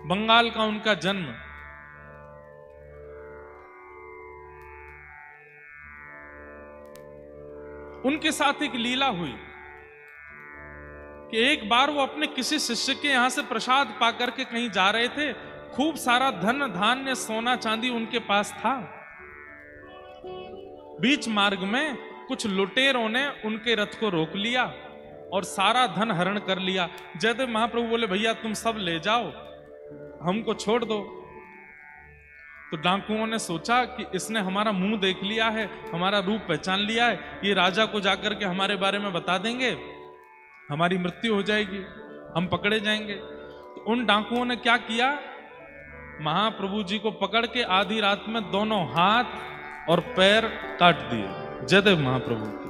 बंगाल का उनका जन्म। उनके साथ एक लीला हुई कि एक बार वो अपने किसी शिष्य के यहां से प्रसाद पाकर के कहीं जा रहे थे। खूब सारा धन धान्य सोना चांदी उनके पास था। बीच मार्ग में कुछ लुटेरों ने उनके रथ को रोक लिया और सारा धन हरण कर लिया। जयदेव महाप्रभु बोले, भैया तुम सब ले जाओ, हमको छोड़ दो। तो डाकुओं ने सोचा कि इसने हमारा मुंह देख लिया है, हमारा रूप पहचान लिया है, ये राजा को जाकर के हमारे बारे में बता देंगे, हमारी मृत्यु हो जाएगी, हम पकड़े जाएंगे। तो उन डाकुओं ने क्या किया, महाप्रभु जी को पकड़ के आधी रात में दोनों हाथ और पैर काट दिए जयदेव महाप्रभु के,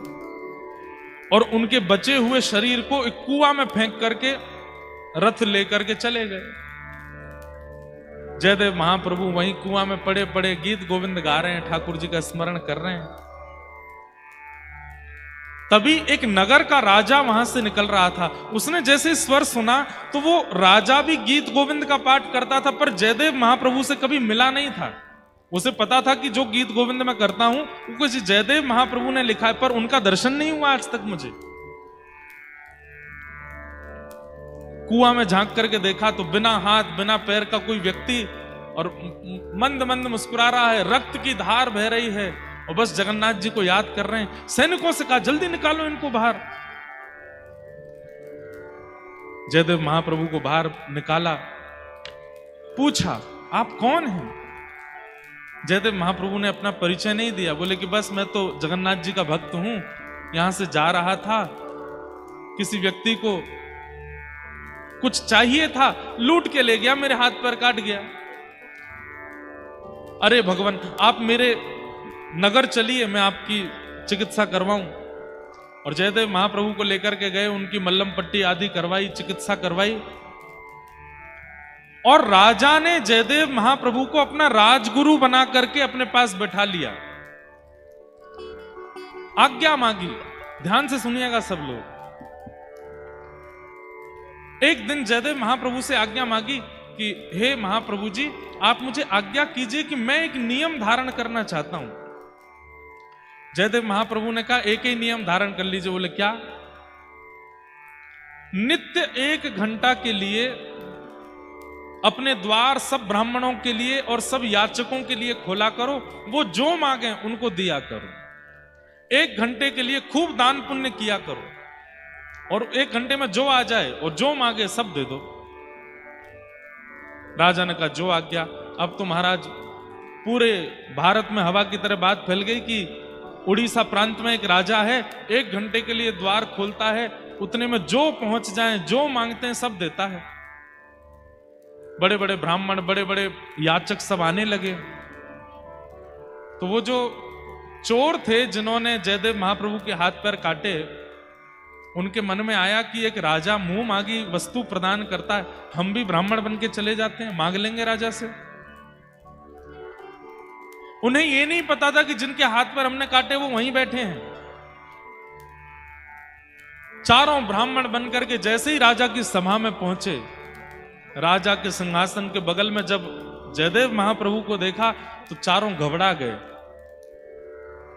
और उनके बचे हुए शरीर को एक कुआं में फेंक करके रथ लेकर के चले गए। जयदेव महाप्रभु वहीं कुआं में पड़े पड़े गीत गोविंद गा रहे हैं, ठाकुर जी का स्मरण कर रहे हैं। तभी एक नगर का राजा वहां से निकल रहा था। उसने जैसे स्वर सुना तो वो राजा भी गीत गोविंद का पाठ करता था, पर जयदेव महाप्रभु से कभी मिला नहीं था। उसे पता था कि जो गीत गोविंद मैं करता हूं वो कुछ जयदेव महाप्रभु ने लिखा है, पर उनका दर्शन नहीं हुआ आज तक मुझे। कुआं में झांक करके देखा तो बिना हाथ बिना पैर का कोई व्यक्ति, और मंद मंद मुस्कुरा रहा है, रक्त की धार बह रही है, और बस जगन्नाथ जी को याद कर रहे हैं। सैनिकों से कहा, जल्दी निकालो इनको बाहर। जयदेव महाप्रभु को बाहर निकाला, पूछा आप कौन हैं? जयदेव महाप्रभु ने अपना परिचय नहीं दिया, बोले कि बस मैं तो जगन्नाथ जी का भक्त हूं, यहां से जा रहा था, किसी व्यक्ति को कुछ चाहिए था, लूट के ले गया, मेरे हाथ पैर काट गया। अरे भगवान, आप मेरे नगर चलिए, मैं आपकी चिकित्सा करवाऊं। और जयदेव महाप्रभु को लेकर के गए, उनकी मल्लम पट्टी आदि करवाई, चिकित्सा करवाई, और राजा ने जयदेव महाप्रभु को अपना राजगुरु बना करके अपने पास बैठा लिया। आज्ञा मांगी, ध्यान से सुनिएगा सब लोग। एक दिन जयदेव महाप्रभु से आज्ञा मांगी कि हे महाप्रभु जी, आप मुझे आज्ञा कीजिए कि मैं एक नियम धारण करना चाहता हूं। जयदेव महाप्रभु ने कहा, एक ही नियम धारण कर लीजिए। बोले क्या? नित्य 1 घंटा के लिए अपने द्वार सब ब्राह्मणों के लिए और सब याचकों के लिए खोला करो, वो जो मांगे उनको दिया करो। 1 घंटे के लिए खूब दान पुण्य किया करो, और 1 घंटे में जो आ जाए और जो मांगे सब दे दो। राजा ने कहा, जो आज्ञा। अब तो महाराज पूरे भारत में हवा की तरह बात फैल गई कि उड़ीसा प्रांत में एक राजा है, 1 घंटे के लिए द्वार खोलता है, उतने में जो पहुंच जाए जो मांगते हैं सब देता है। बड़े बड़े ब्राह्मण, बड़े बड़े याचक सब आने लगे। तो वो जो चोर थे जिन्होंने जयदेव महाप्रभु के हाथ पैर काटे, उनके मन में आया कि एक राजा मुंह मांगी वस्तु प्रदान करता है, हम भी ब्राह्मण बन के चले जाते हैं, मांग लेंगे राजा से। उन्हें यह नहीं पता था कि जिनके हाथ पर हमने काटे वो वहीं बैठे हैं। चारों ब्राह्मण बनकर के जैसे ही राजा की सभा में पहुंचे, राजा के सिंहासन के बगल में जब जयदेव महाप्रभु को देखा तो चारों घबरा गए।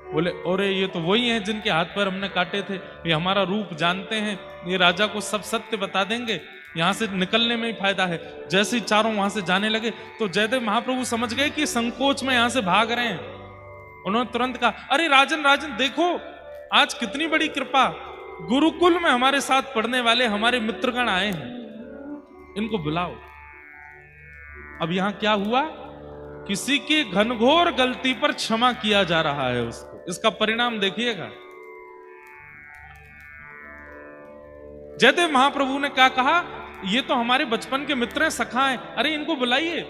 बोले, अरे ये तो वही हैं जिनके हाथ पर हमने काटे थे, ये हमारा रूप जानते हैं, ये राजा को सब सत्य बता देंगे, यहां से निकलने में ही फायदा है। जैसे ही चारों वहां से जाने लगे तो जयदेव महाप्रभु समझ गए कि संकोच में यहां से भाग रहे हैं। उन्होंने तुरंत कहा, अरे राजन राजन देखो, आज कितनी बड़ी कृपा, गुरुकुल में हमारे साथ पढ़ने वाले हमारे मित्रगण आए हैं, इनको बुलाओ। अब यहां क्या हुआ, किसी की घनघोर गलती पर क्षमा किया जा रहा है उसको। इसका परिणाम देखिएगा। जयदेव महाप्रभु ने क्या कहा, ये तो हमारे बचपन के मित्र हैं, सखा हैं, अरे इनको बुलाइए।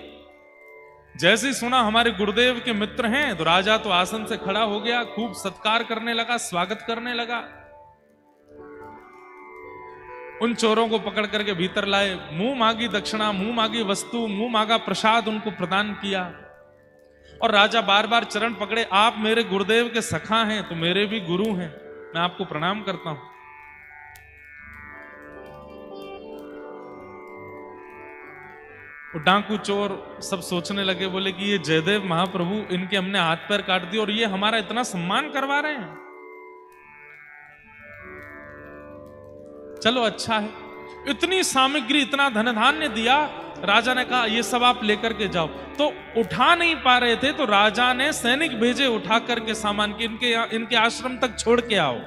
जैसे ही सुना हमारे गुरुदेव के मित्र हैं तो राजा तो आसन से खड़ा हो गया, खूब सत्कार करने लगा, स्वागत करने लगा। उन चोरों को पकड़ करके भीतर लाए, मुंह मांगी दक्षिणा, मुंह मांगी वस्तु, मुंह मांगा प्रसाद उनको प्रदान किया। और राजा बार बार चरण पकड़े, आप मेरे गुरुदेव के सखा हैं तो मेरे भी गुरु हैं, मैं आपको प्रणाम करता हूं। वो डाकू चोर सब सोचने लगे, बोले कि ये जयदेव महाप्रभु, इनके हमने हाथ पैर काट दिए और ये हमारा इतना सम्मान करवा रहे हैं। चलो अच्छा है, इतनी सामग्री, इतना धन धान्य दिया। राजा ने कहा ये सब आप लेकर के जाओ। तो उठा नहीं पा रहे थे तो राजा ने सैनिक भेजे उठा करके सामान के इनके आश्रम तक छोड़ के आओ।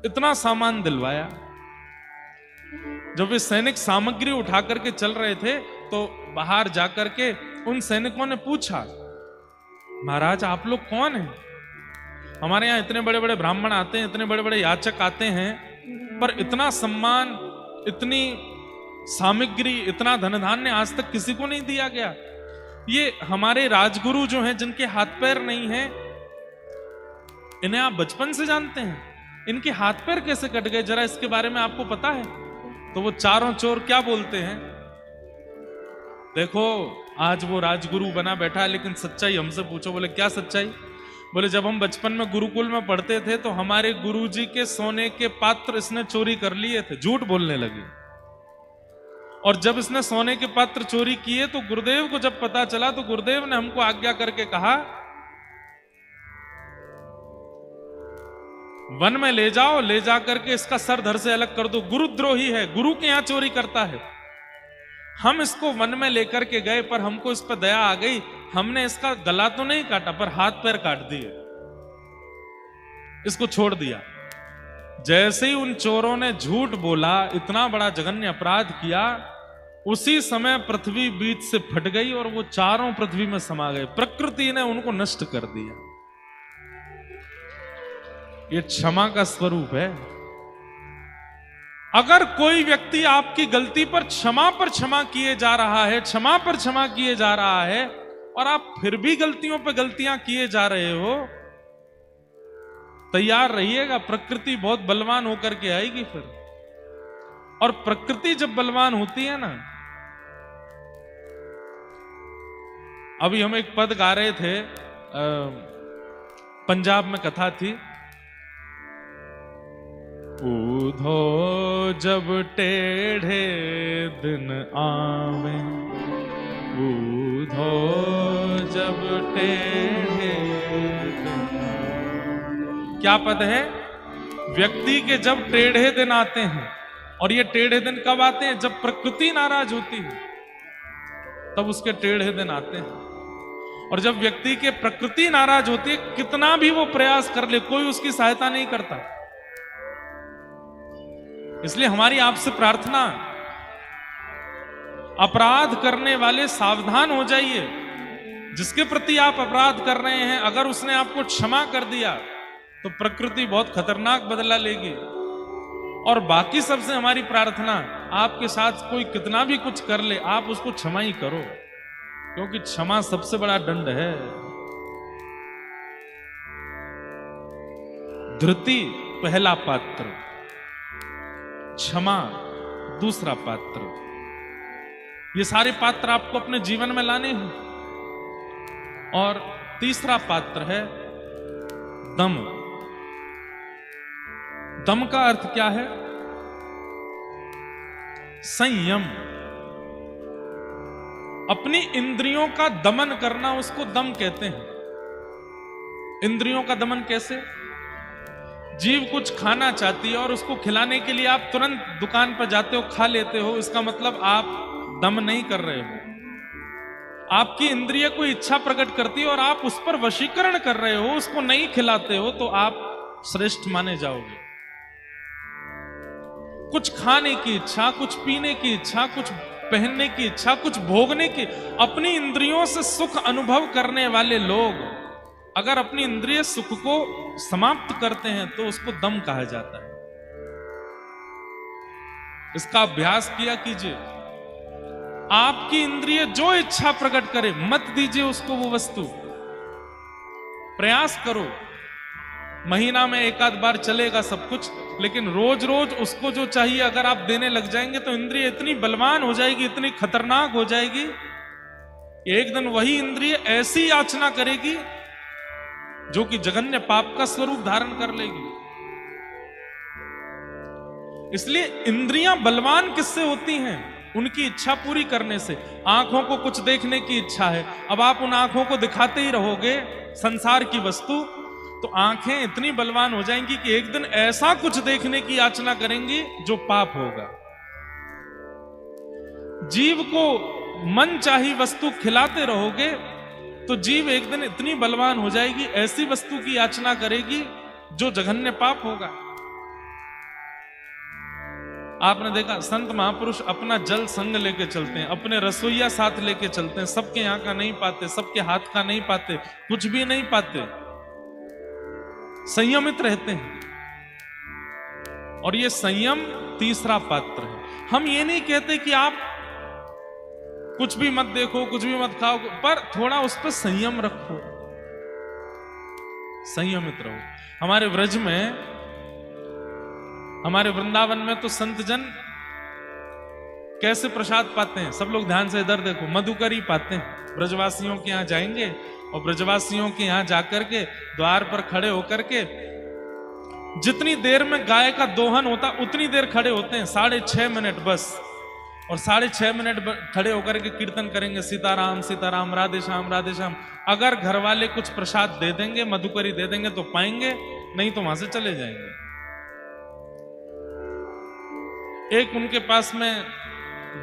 इतना सामान दिलवाया। जब वे सैनिक सामग्री उठा करके चल रहे थे तो बाहर जाकर के उन सैनिकों ने पूछा, महाराज आप लोग कौन हैं? हमारे यहाँ इतने बड़े बड़े ब्राह्मण आते हैं, इतने बड़े बड़े याचक आते हैं, पर इतना सम्मान, इतनी सामग्री, इतना धन धान्य आज तक किसी को नहीं दिया गया। ये हमारे राजगुरु जो हैं, जिनके हाथ पैर नहीं हैं, इन्हें आप बचपन से जानते हैं, इनके हाथ पैर कैसे कट गए, जरा इसके बारे में आपको पता है? तो वो चारों चोर क्या बोलते हैं, देखो आज वो राजगुरु बना बैठा है, लेकिन सच्चाई हमसे पूछो। बोले क्या सच्चाई? बोले जब हम बचपन में गुरुकुल में पढ़ते थे तो हमारे गुरुजी के सोने के पात्र इसने चोरी कर लिए थे। झूठ बोलने लगे। और जब इसने सोने के पात्र चोरी किए तो गुरुदेव को जब पता चला तो गुरुदेव ने हमको आज्ञा करके कहा, वन में ले जाओ, ले जा करके इसका सर धड़ से अलग कर दो, गुरुद्रोही है, गुरु के यहां चोरी करता है। हम इसको वन में लेकर के गए, पर हमको इस पर दया आ गई, हमने इसका गला तो नहीं काटा पर हाथ पैर काट दिए, इसको छोड़ दिया। जैसे ही उन चोरों ने झूठ बोला, इतना बड़ा जघन्य अपराध किया, उसी समय पृथ्वी बीच से फट गई और वो चारों पृथ्वी में समा गए। प्रकृति ने उनको नष्ट कर दिया। ये क्षमा का स्वरूप है। अगर कोई व्यक्ति आपकी गलती पर क्षमा किए जा रहा है, क्षमा पर क्षमा किए जा रहा है, और आप फिर भी गलतियों पर गलतियां किए जा रहे हो, तैयार रहिएगा, प्रकृति बहुत बलवान होकर के आएगी फिर। और प्रकृति जब बलवान होती है ना, अभी हम एक पद गा रहे थे, पंजाब में कथा थी, ऊधो जब टेढ़े दिन आवे, ऊधो जब टेढ़े दिन। क्या पद है? व्यक्ति के जब टेढ़े दिन आते हैं, और ये टेढ़े दिन कब आते हैं? जब प्रकृति नाराज होती है, तब उसके टेढ़े दिन आते हैं। और जब व्यक्ति के प्रकृति नाराज होती है, कितना भी वो प्रयास कर ले, कोई उसकी सहायता नहीं करता। इसलिए हमारी आपसे प्रार्थना, अपराध करने वाले सावधान हो जाइए। जिसके प्रति आप अपराध कर रहे हैं, अगर उसने आपको क्षमा कर दिया तो प्रकृति बहुत खतरनाक बदला लेगी। और बाकी सबसे हमारी प्रार्थना, आपके साथ कोई कितना भी कुछ कर ले, आप उसको क्षमा ही करो, क्योंकि क्षमा सबसे बड़ा दंड है। धृति पहला पात्र, क्षमा दूसरा पात्र। ये सारे पात्र आपको अपने जीवन में लाने हैं। और तीसरा पात्र है दम। दम का अर्थ क्या है? संयम। अपनी इंद्रियों का दमन करना, उसको दम कहते हैं। इंद्रियों का दमन कैसे? जीव कुछ खाना चाहती है और उसको खिलाने के लिए आप तुरंत दुकान पर जाते हो, खा लेते हो, इसका मतलब आप दम नहीं कर रहे हो। आपकी इंद्रिय कोई इच्छा प्रकट करती है और आप उस पर वशीकरण कर रहे हो, उसको नहीं खिलाते हो, तो आप श्रेष्ठ माने जाओगे। कुछ खाने की इच्छा, कुछ पीने की इच्छा, कुछ पहनने की इच्छा, कुछ भोगने की, अपनी इंद्रियों से सुख अनुभव करने वाले लोग अगर अपनी इंद्रिय सुख को समाप्त करते हैं तो उसको दम कहा जाता है। इसका अभ्यास किया कीजिए। आपकी इंद्रिय जो इच्छा प्रकट करे, मत दीजिए उसको वो वस्तु। प्रयास करो, महीना में एक आध बार चलेगा सब कुछ, लेकिन रोज रोज उसको जो चाहिए अगर आप देने लग जाएंगे तो इंद्रिय इतनी बलवान हो जाएगी, इतनी खतरनाक हो जाएगी, एक दिन वही इंद्रिय ऐसी याचना करेगी जो कि जघन्य पाप का स्वरूप धारण कर लेगी। इसलिए इंद्रियां बलवान किससे होती हैं? उनकी इच्छा पूरी करने से। आंखों को कुछ देखने की इच्छा है, अब आप उन आंखों को दिखाते ही रहोगे संसार की वस्तु, तो आंखें इतनी बलवान हो जाएंगी कि एक दिन ऐसा कुछ देखने की याचना करेंगी जो पाप होगा। जीव को मन चाही वस्तु खिलाते रहोगे तो जीव एक दिन इतनी बलवान हो जाएगी, ऐसी वस्तु की याचना करेगी जो जघन्य पाप होगा। आपने देखा संत महापुरुष अपना जल संग लेके चलते हैं, अपने रसोईया साथ लेके चलते हैं, सबके यहाँ का नहीं पाते, सबके हाथ का नहीं पाते, कुछ भी नहीं पाते, संयमित रहते हैं। और ये संयम तीसरा पात्र है। हम ये नहीं कहते कि आप कुछ भी मत देखो, कुछ भी मत खाओ, पर थोड़ा उस पर संयम रखो, संयमित रहो। हमारे व्रज में, हमारे वृंदावन में तो संत जन कैसे प्रसाद पाते हैं, सब लोग ध्यान से इधर देखो, मधुकरी पाते हैं। ब्रजवासियों के यहाँ जाएंगे और ब्रजवासियों के यहाँ जाकर के द्वार पर खड़े होकर के जितनी देर में गाय का दोहन होता उतनी देर खड़े होते हैं, 6.5 मिनट बस। और 6.5 मिनट खड़े होकर के कीर्तन करेंगे, सीताराम सीताराम, राधे श्याम राधे श्याम। अगर घर वाले कुछ प्रसाद दे देंगे, मधुकरी दे देंगे तो पाएंगे, नहीं तो वहां से चले जाएंगे। एक उनके पास में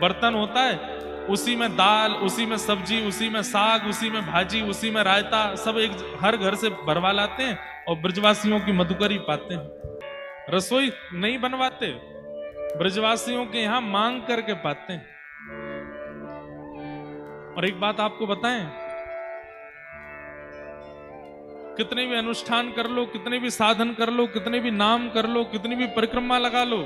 बर्तन होता है, उसी में दाल, उसी में सब्जी, उसी में साग, उसी में भाजी, उसी में रायता, सब एक हर घर से भरवा लाते हैं और ब्रजवासियों की मधुकरी पाते हैं। रसोई नहीं बनवाते, ब्रजवासियों के यहां मांग करके पाते हैं। और एक बात आपको बताएं, कितने भी अनुष्ठान कर लो, कितने भी साधन कर लो, कितने भी नाम कर लो, कितनी भी परिक्रमा लगा लो,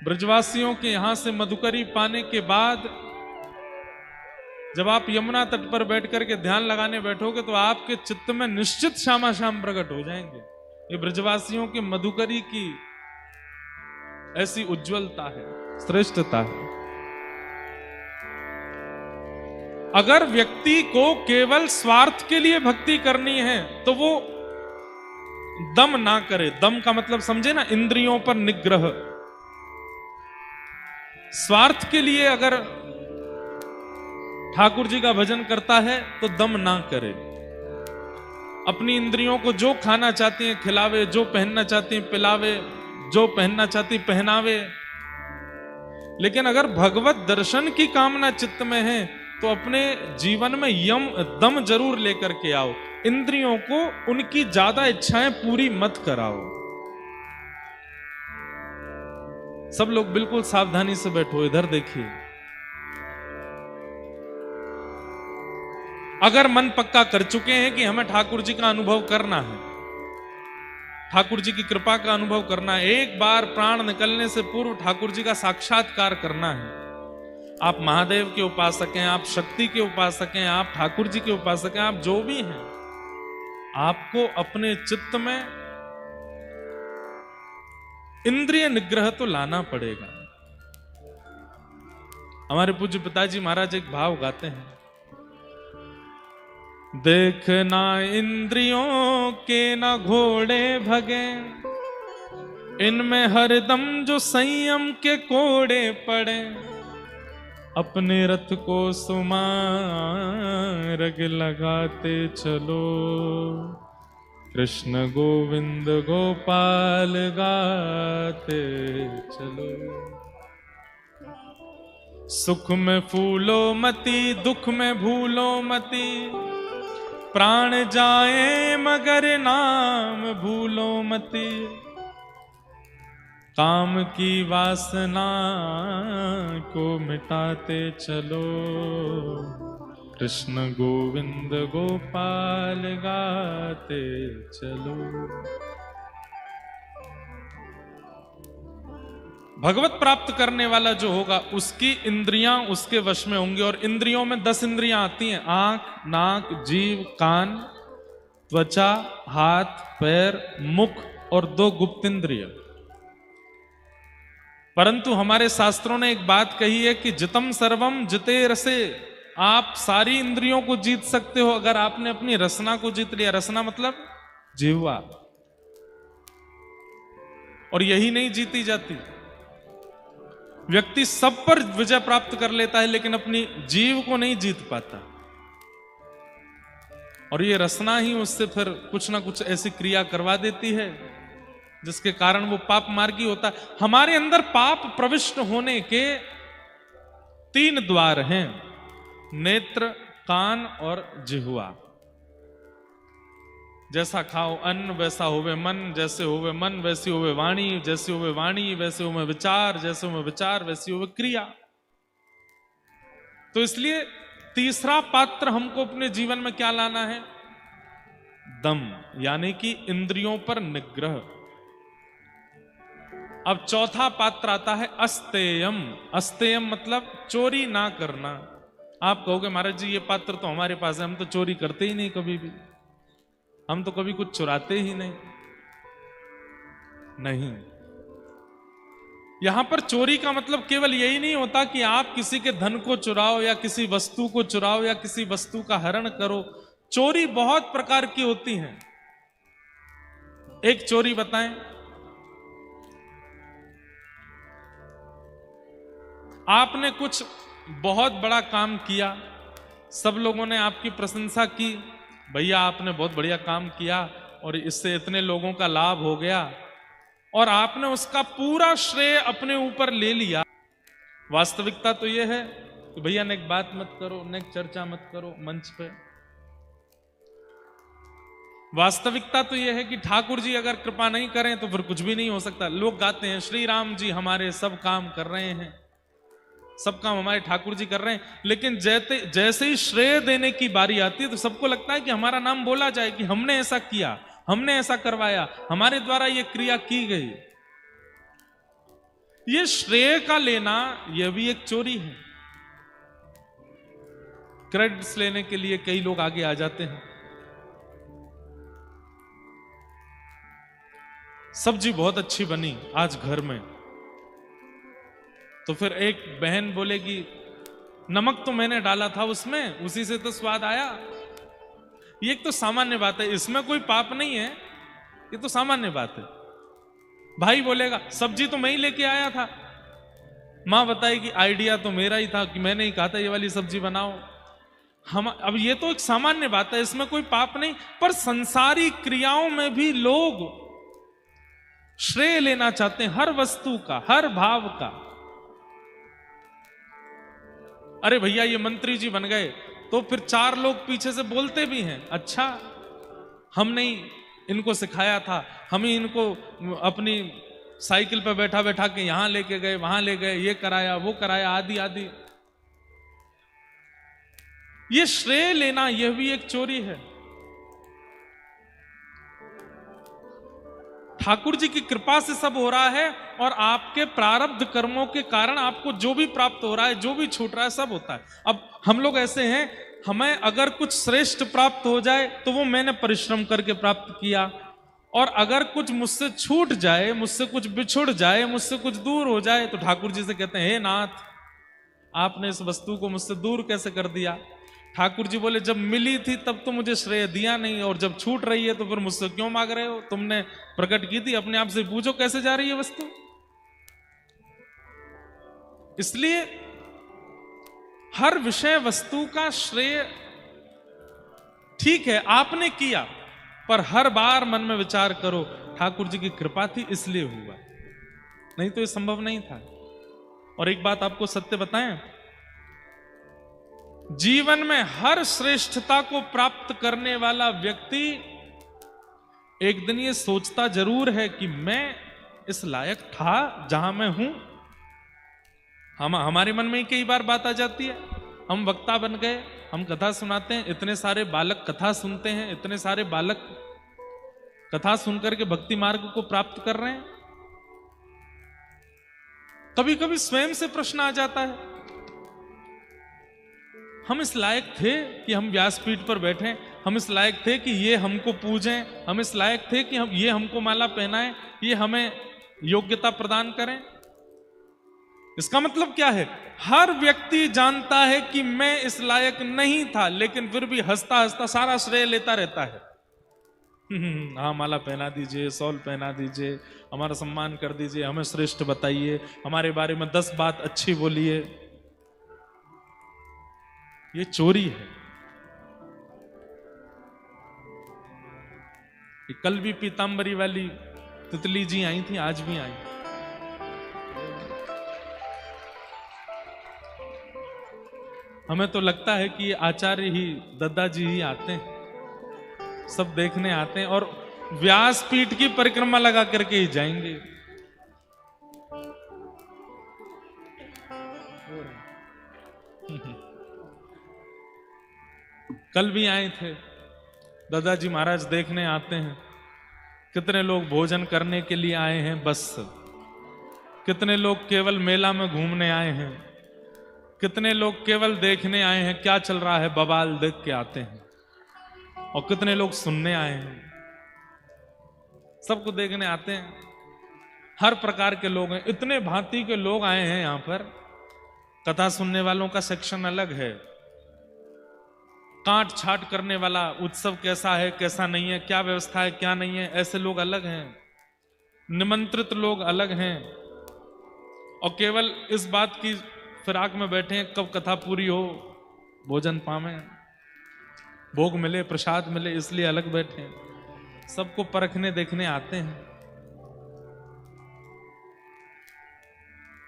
ब्रजवासियों के यहां से मधुकरी पाने के बाद जब आप यमुना तट पर बैठ करके ध्यान लगाने बैठोगे तो आपके चित्त में निश्चित श्यामा श्याम प्रकट हो जाएंगे। ये ब्रजवासियों की मधुकरी की ऐसी उज्जवलता है, श्रेष्ठता है। अगर व्यक्ति को केवल स्वार्थ के लिए भक्ति करनी है तो वो दम ना करे। दम का मतलब समझे ना, इंद्रियों पर निग्रह। स्वार्थ के लिए अगर ठाकुर जी का भजन करता है तो दम ना करे। अपनी इंद्रियों को जो खाना चाहती हैं खिलावे, जो पहनना चाहती हैं पिलावे, जो पहनना चाहती पहनावे। लेकिन अगर भगवत दर्शन की कामना चित्त में है तो अपने जीवन में दम जरूर लेकर के आओ। इंद्रियों को उनकी ज्यादा इच्छाएं पूरी मत कराओ। सब लोग बिल्कुल सावधानी से बैठो, इधर देखिए। अगर मन पक्का कर चुके हैं कि हमें ठाकुर जी का अनुभव करना है, ठाकुर जी की कृपा का अनुभव करना है, एक बार प्राण निकलने से पूर्व ठाकुर जी का साक्षात्कार करना है। आप महादेव के उपासक हैं, आप शक्ति के उपासक हैं, आप ठाकुर जी के उपासक हैं, आप जो भी हैं, आपको अपने चित्त में इंद्रिय निग्रह तो लाना पड़ेगा। हमारे पूज्य पिताजी महाराज एक भाव गाते हैं, देखना इंद्रियों के ना घोड़े भगे, इनमें हरदम जो संयम के कोड़े पड़े, अपने रथ को सुमार्ग लगाते चलो, कृष्ण गोविंद गोपाल गाते चलो। सुख में फूलो मती, दुख में भूलो मती, प्राण जाए मगर नाम भूलो मती, काम की वासना को मिटाते चलो, कृष्ण गोविंद गोपाल गाते चलो। भगवत प्राप्त करने वाला जो होगा उसकी इंद्रियां उसके वश में होंगी। और इंद्रियों में 10 इंद्रियां आती हैं, आंख, नाक, जीव, कान, त्वचा, हाथ, पैर, मुख और 2 गुप्त इंद्रिय। परंतु हमारे शास्त्रों ने एक बात कही है कि जितम सर्वम जिते रसे। आप सारी इंद्रियों को जीत सकते हो अगर आपने अपनी रसना को जीत लिया। रसना मतलब जिह्वा, और यही नहीं जीती जाती। व्यक्ति सब पर विजय प्राप्त कर लेता है लेकिन अपनी जीव को नहीं जीत पाता, और ये रसना ही उससे फिर कुछ ना कुछ ऐसी क्रिया करवा देती है जिसके कारण वो पाप मार्गी होता है। हमारे अंदर पाप प्रविष्ट होने के 3 द्वार हैं, नेत्र, कान और जिह्वा। जैसा खाओ अन्न वैसा होवे मन, जैसे होवे मन वैसी होवे वाणी, जैसे होवे वाणी वैसे होवे विचार, जैसे होवे विचार वैसी होवे क्रिया। तो इसलिए तीसरा पात्र हमको अपने जीवन में क्या लाना है? दम, यानी कि इंद्रियों पर निग्रह। अब चौथा पात्र आता है अस्तेयम। अस्तेयम मतलब चोरी ना करना। आप कहोगे महाराज जी ये पात्र तो हमारे पास है, हम तो चोरी करते ही नहीं कभी भी, हम तो कभी कुछ चुराते ही नहीं। नहीं, यहां पर चोरी का मतलब केवल यही नहीं होता कि आप किसी के धन को चुराओ या किसी वस्तु को चुराओ या किसी वस्तु का हरण करो। चोरी बहुत प्रकार की होती है। एक चोरी बताएं, आपने कुछ बहुत बड़ा काम किया, सब लोगों ने आपकी प्रशंसा की, भैया आपने बहुत बढ़िया काम किया और इससे इतने लोगों का लाभ हो गया, और आपने उसका पूरा श्रेय अपने ऊपर ले लिया। वास्तविकता तो यह है कि भैया नेक बात मत करो, नेक चर्चा मत करो मंच पे। वास्तविकता तो यह है कि ठाकुर जी अगर कृपा नहीं करें तो फिर कुछ भी नहीं हो सकता। लोग गाते हैं श्री राम जी हमारे सब काम कर रहे हैं, सब काम हमारे ठाकुर जी कर रहे हैं, लेकिन जैसे ही श्रेय देने की बारी आती है तो सबको लगता है कि हमारा नाम बोला जाए कि हमने ऐसा किया, हमने ऐसा करवाया, हमारे द्वारा यह क्रिया की गई। यह श्रेय का लेना यह भी एक चोरी है। क्रेडिट्स लेने के लिए कई लोग आगे आ जाते हैं। सब्जी बहुत अच्छी बनी आज घर में, तो फिर एक बहन बोलेगी नमक तो मैंने डाला था उसमें, उसी से तो स्वाद आया। ये एक तो सामान्य बात है, इसमें कोई पाप नहीं है, ये तो सामान्य बात है। भाई बोलेगा सब्जी तो मैं ही लेके आया था, मां बताएगी आइडिया तो मेरा ही था कि मैंने ही कहा था ये वाली सब्जी बनाओ। अब ये तो एक सामान्य बात है, इसमें कोई पाप नहीं। पर संसारी क्रियाओं में भी लोग श्रेय लेना चाहते हैं, हर वस्तु का, हर भाव का। अरे भैया ये मंत्री जी बन गए, तो फिर 4 लोग पीछे से बोलते भी हैं, अच्छा हमने ही इनको सिखाया था, हम ही इनको अपनी साइकिल पर बैठा बैठा के यहां लेके गए, वहां ले गए, ये कराया वो कराया, आदि आदि। ये श्रेय लेना यह भी एक चोरी है। ठाकुर जी की कृपा से सब हो रहा है, और आपके प्रारब्ध कर्मों के कारण आपको जो भी प्राप्त हो रहा है, जो भी छूट रहा है, सब होता है। अब हम लोग ऐसे हैं, हमें अगर कुछ श्रेष्ठ प्राप्त हो जाए तो वो मैंने परिश्रम करके प्राप्त किया, और अगर कुछ मुझसे छूट जाए, मुझसे कुछ बिछुड़ जाए, मुझसे कुछ दूर हो जाए, तो ठाकुर जी से कहते हैं हे नाथ आपने इस वस्तु को मुझसे दूर कैसे कर दिया। ठाकुर जी बोले जब मिली थी तब तो मुझे श्रेय दिया नहीं, और जब छूट रही है तो फिर मुझसे क्यों मांग रहे हो? तुमने प्रकट की थी, अपने आप से पूछो कैसे जा रही है वस्तु। इसलिए हर विषय वस्तु का श्रेय ठीक है आपने किया, पर हर बार मन में विचार करो ठाकुर जी की कृपा थी इसलिए हुआ, नहीं तो ये संभव नहीं था। और एक बात आपको सत्य बताएं, जीवन में हर श्रेष्ठता को प्राप्त करने वाला व्यक्ति एक दिन ये सोचता जरूर है कि मैं इस लायक था जहां मैं हूं। हमारे मन में ही कई बार बात आ जाती है, हम वक्ता बन गए, हम कथा सुनाते हैं, इतने सारे बालक कथा सुनते हैं, इतने सारे बालक कथा सुनकर के भक्ति मार्ग को प्राप्त कर रहे हैं। कभी कभी स्वयं से प्रश्न आ जाता है, हम इस लायक थे कि हम व्यासपीठ पर बैठें, हम इस लायक थे कि ये हमको पूजें, हम इस लायक थे कि ये हमको माला पहनाएं, ये हमें योग्यता प्रदान करें। इसका मतलब क्या है? हर व्यक्ति जानता है कि मैं इस लायक नहीं था, लेकिन फिर भी हंसता हंसता सारा श्रेय लेता रहता है। हाँ, माला पहना दीजिए, शॉल पहना दीजिए, हमारा सम्मान कर दीजिए, हमें श्रेष्ठ बताइए, हमारे बारे में 10 बात अच्छी बोलिए। ये चोरी है। ये कल भी पीतांबरी वाली तितली जी आई थी, आज भी आई। हमें तो लगता है कि ये आचार्य ही, दद्दा जी ही आते हैं, सब देखने आते हैं और व्यासपीठ की परिक्रमा लगा करके ही जाएंगे। कल भी आए थे, दादाजी महाराज देखने आते हैं। कितने लोग भोजन करने के लिए आए हैं, बस कितने लोग केवल मेला में घूमने आए हैं, कितने लोग केवल देखने आए हैं क्या चल रहा है, बवाल देख के आते हैं, और कितने लोग सुनने आए हैं। सबको देखने आते हैं, हर प्रकार के लोग हैं, इतने भांति के लोग आए हैं यहां पर। कथा सुनने वालों का सेक्शन अलग है, काट छाट करने वाला, उत्सव कैसा है कैसा नहीं है, क्या व्यवस्था है क्या नहीं है, ऐसे लोग अलग हैं, निमंत्रित लोग अलग हैं, और केवल इस बात की फिराक में बैठे हैं कब कथा पूरी हो, भोजन पावे, भोग मिले, प्रसाद मिले, इसलिए अलग बैठे हैं। सबको परखने देखने आते हैं।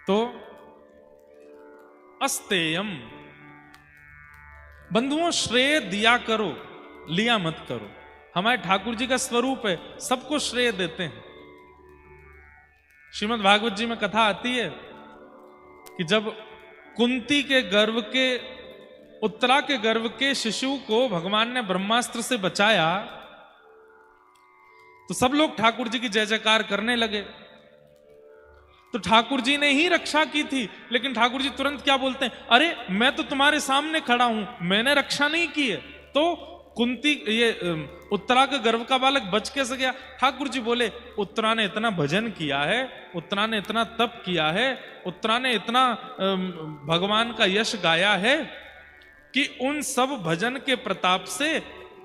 तो अस्तेयम, बंधुओं श्रेय दिया करो, लिया मत करो। हमारे ठाकुर जी का स्वरूप है, सबको श्रेय देते हैं। श्रीमद् भागवत जी में कथा आती है कि जब कुंती के गर्भ के, उत्तरा के गर्भ के शिशु को भगवान ने ब्रह्मास्त्र से बचाया, तो सब लोग ठाकुर जी की जय जयकार करने लगे। तो ठाकुर जी ने ही रक्षा की थी, लेकिन ठाकुर जी तुरंत क्या बोलते हैं, अरे मैं तो तुम्हारे सामने खड़ा हूं, मैंने रक्षा नहीं की है। तो कुंती, ये उत्तरा के गर्भ का बालक बच कैसे गया? ठाकुर जी बोले, उत्तरा ने इतना भजन किया है, उत्तरा ने इतना तप किया है, उत्तरा ने इतना भगवान का यश गाया है कि उन सब भजन के प्रताप से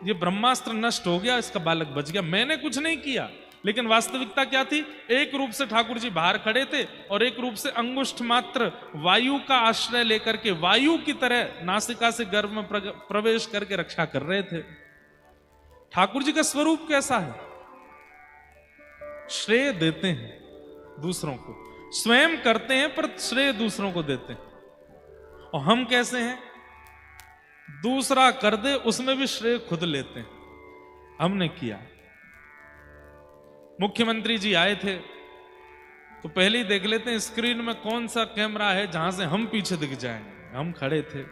ये ब्रह्मास्त्र नष्ट हो गया, इसका बालक बच गया, मैंने कुछ नहीं किया। लेकिन वास्तविकता क्या थी? एक रूप से ठाकुर जी बाहर खड़े थे और एक रूप से अंगुष्ठ मात्र वायु का आश्रय लेकर के वायु की तरह नासिका से गर्भ में प्रवेश करके रक्षा कर रहे थे। ठाकुर जी का स्वरूप कैसा है? श्रेय देते हैं दूसरों को, स्वयं करते हैं पर श्रेय दूसरों को देते हैं। और हम कैसे हैं? दूसरा कर दे उसमें भी श्रेय खुद लेते हैं। हमने किया। मुख्यमंत्री जी आए थे तो पहले ही देख लेते हैं स्क्रीन में कौन सा कैमरा है जहां से हम पीछे दिख जाएंगे। हम खड़े थे,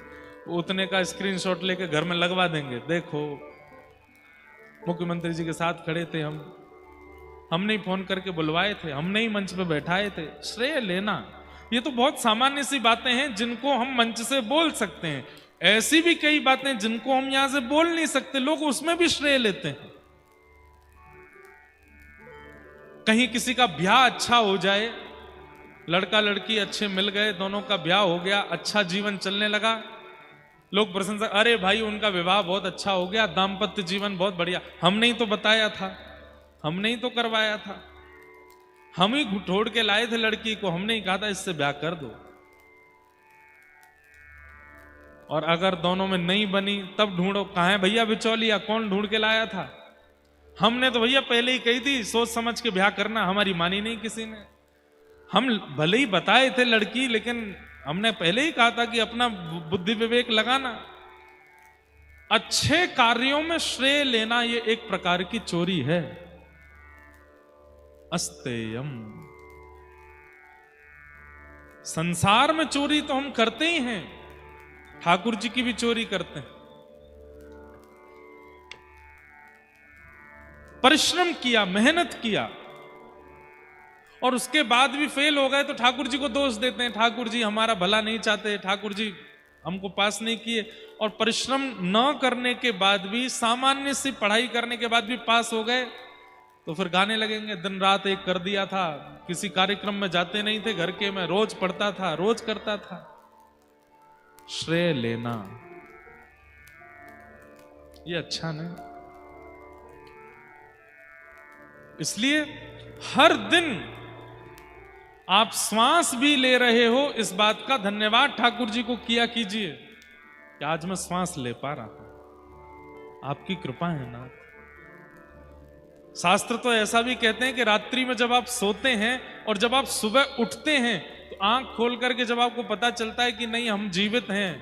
उतने का स्क्रीनशॉट लेके घर में लगवा देंगे, देखो मुख्यमंत्री जी के साथ खड़े थे हम। हमने ही फोन करके बुलवाए थे, हमने ही मंच पे बैठाए थे। श्रेय लेना ये तो बहुत सामान्य सी बातें हैं जिनको हम मंच से बोल सकते हैं। ऐसी भी कई बातें जिनको हम यहां से बोल नहीं सकते, लोग उसमें भी श्रेय लेते हैं। कहीं किसी का ब्याह अच्छा हो जाए, लड़का लड़की अच्छे मिल गए, दोनों का ब्याह हो गया, अच्छा जीवन चलने लगा, लोग प्रशंसा, अरे भाई उनका विवाह बहुत अच्छा हो गया, दाम्पत्य जीवन बहुत बढ़िया। हमने ही तो बताया था, हमने ही तो करवाया था, हम ही ढूंढ के लाए थे लड़की को, हमने ही कहा था इससे ब्याह कर दो। और अगर दोनों में नहीं बनी तब ढूंढो, कहाँ है भैया बिचौलिया, कौन ढूंढ के लाया था? हमने तो भैया पहले ही कही थी सोच समझ के ब्याह करना, हमारी मानी नहीं किसी ने। हम भले ही बताए थे लड़की, लेकिन हमने पहले ही कहा था कि अपना बुद्धि विवेक लगाना। अच्छे कार्यों में श्रेय लेना ये एक प्रकार की चोरी है। अस्तेयम, संसार में चोरी तो हम करते ही हैं, ठाकुर जी की भी चोरी करते हैं। परिश्रम किया, मेहनत किया और उसके बाद भी फेल हो गए तो ठाकुर जी को दोष देते हैं, ठाकुर जी हमारा भला नहीं चाहते, ठाकुर जी हमको पास नहीं किए। और परिश्रम न करने के बाद भी, सामान्य सी पढ़ाई करने के बाद भी पास हो गए तो फिर गाने लगेंगे, दिन रात एक कर दिया था, किसी कार्यक्रम में जाते नहीं थे घर के, मैं रोज पढ़ता था, रोज करता था। श्रेय लेना ये अच्छा नहीं। इसलिए हर दिन आप श्वास भी ले रहे हो, इस बात का धन्यवाद ठाकुर जी को किया कीजिए कि आज मैं श्वास ले पा रहा हूं, आपकी कृपा है ना। शास्त्र तो ऐसा भी कहते हैं कि रात्रि में जब आप सोते हैं और जब आप सुबह उठते हैं तो आंख खोल करके जब आपको पता चलता है कि नहीं हम जीवित हैं,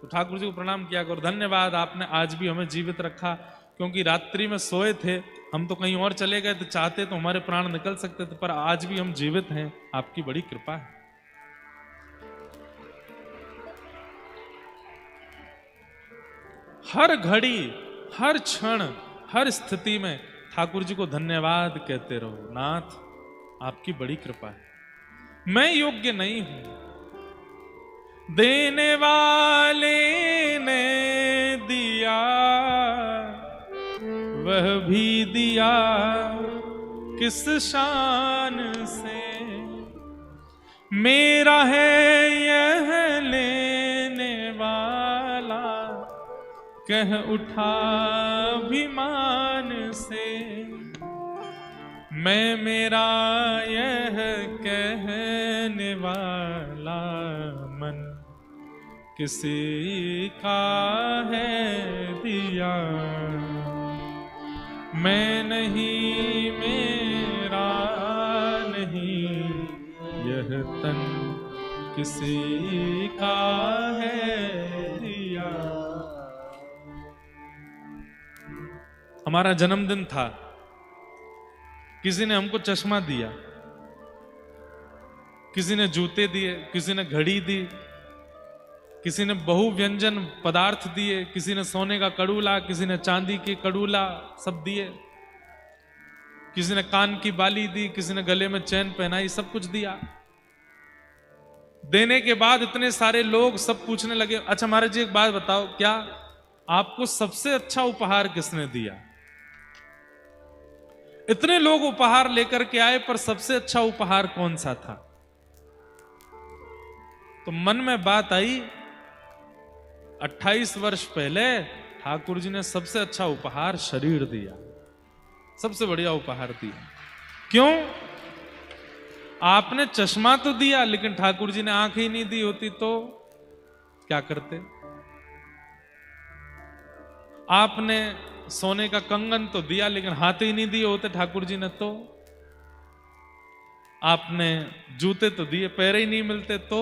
तो ठाकुर जी को प्रणाम किया करो, धन्यवाद आपने आज भी हमें जीवित रखा, क्योंकि रात्रि में सोए थे, हम तो कहीं और चले गए तो चाहते तो हमारे प्राण निकल सकते थे, पर आज भी हम जीवित हैं, आपकी बड़ी कृपा है। हर घड़ी, हर क्षण, हर स्थिति में ठाकुर जी को धन्यवाद कहते रहो, नाथ आपकी बड़ी कृपा है। मैं योग्य नहीं हूं, देने वाले ने दिया, वह भी दिया किस शान से, मेरा है यह लेने वाला, कह उठा अभिमान से, मैं मेरा यह कहने वाला मन, किसी का है दिया, मैं नहीं मेरा नहीं यह तन, किसी का है दिया। हमारा जन्मदिन था, किसी ने हमको चश्मा दिया, किसी ने जूते दिए, किसी ने घड़ी दी, किसी ने बहुव्यंजन पदार्थ दिए, किसी ने सोने का कड़ूला, किसी ने चांदी की कड़ूला, सब दिए, किसी ने कान की बाली दी, किसी ने गले में चैन पहनाई, सब कुछ दिया। देने के बाद इतने सारे लोग सब पूछने लगे, अच्छा महाराज जी एक बात बताओ, क्या आपको सबसे अच्छा उपहार किसने दिया? इतने लोग उपहार लेकर के आए, पर सबसे अच्छा उपहार कौन सा था? तो मन में बात आई, 28 वर्ष पहले ठाकुर जी ने सबसे अच्छा उपहार शरीर दिया, सबसे बढ़िया उपहार दिया। क्यों? आपने चश्मा तो दिया, लेकिन ठाकुर जी ने आंख ही नहीं दी होती तो क्या करते? आपने सोने का कंगन तो दिया, लेकिन हाथ ही नहीं दिए होते ठाकुर जी ने तो? आपने जूते तो दिए, पैर ही नहीं मिलते तो?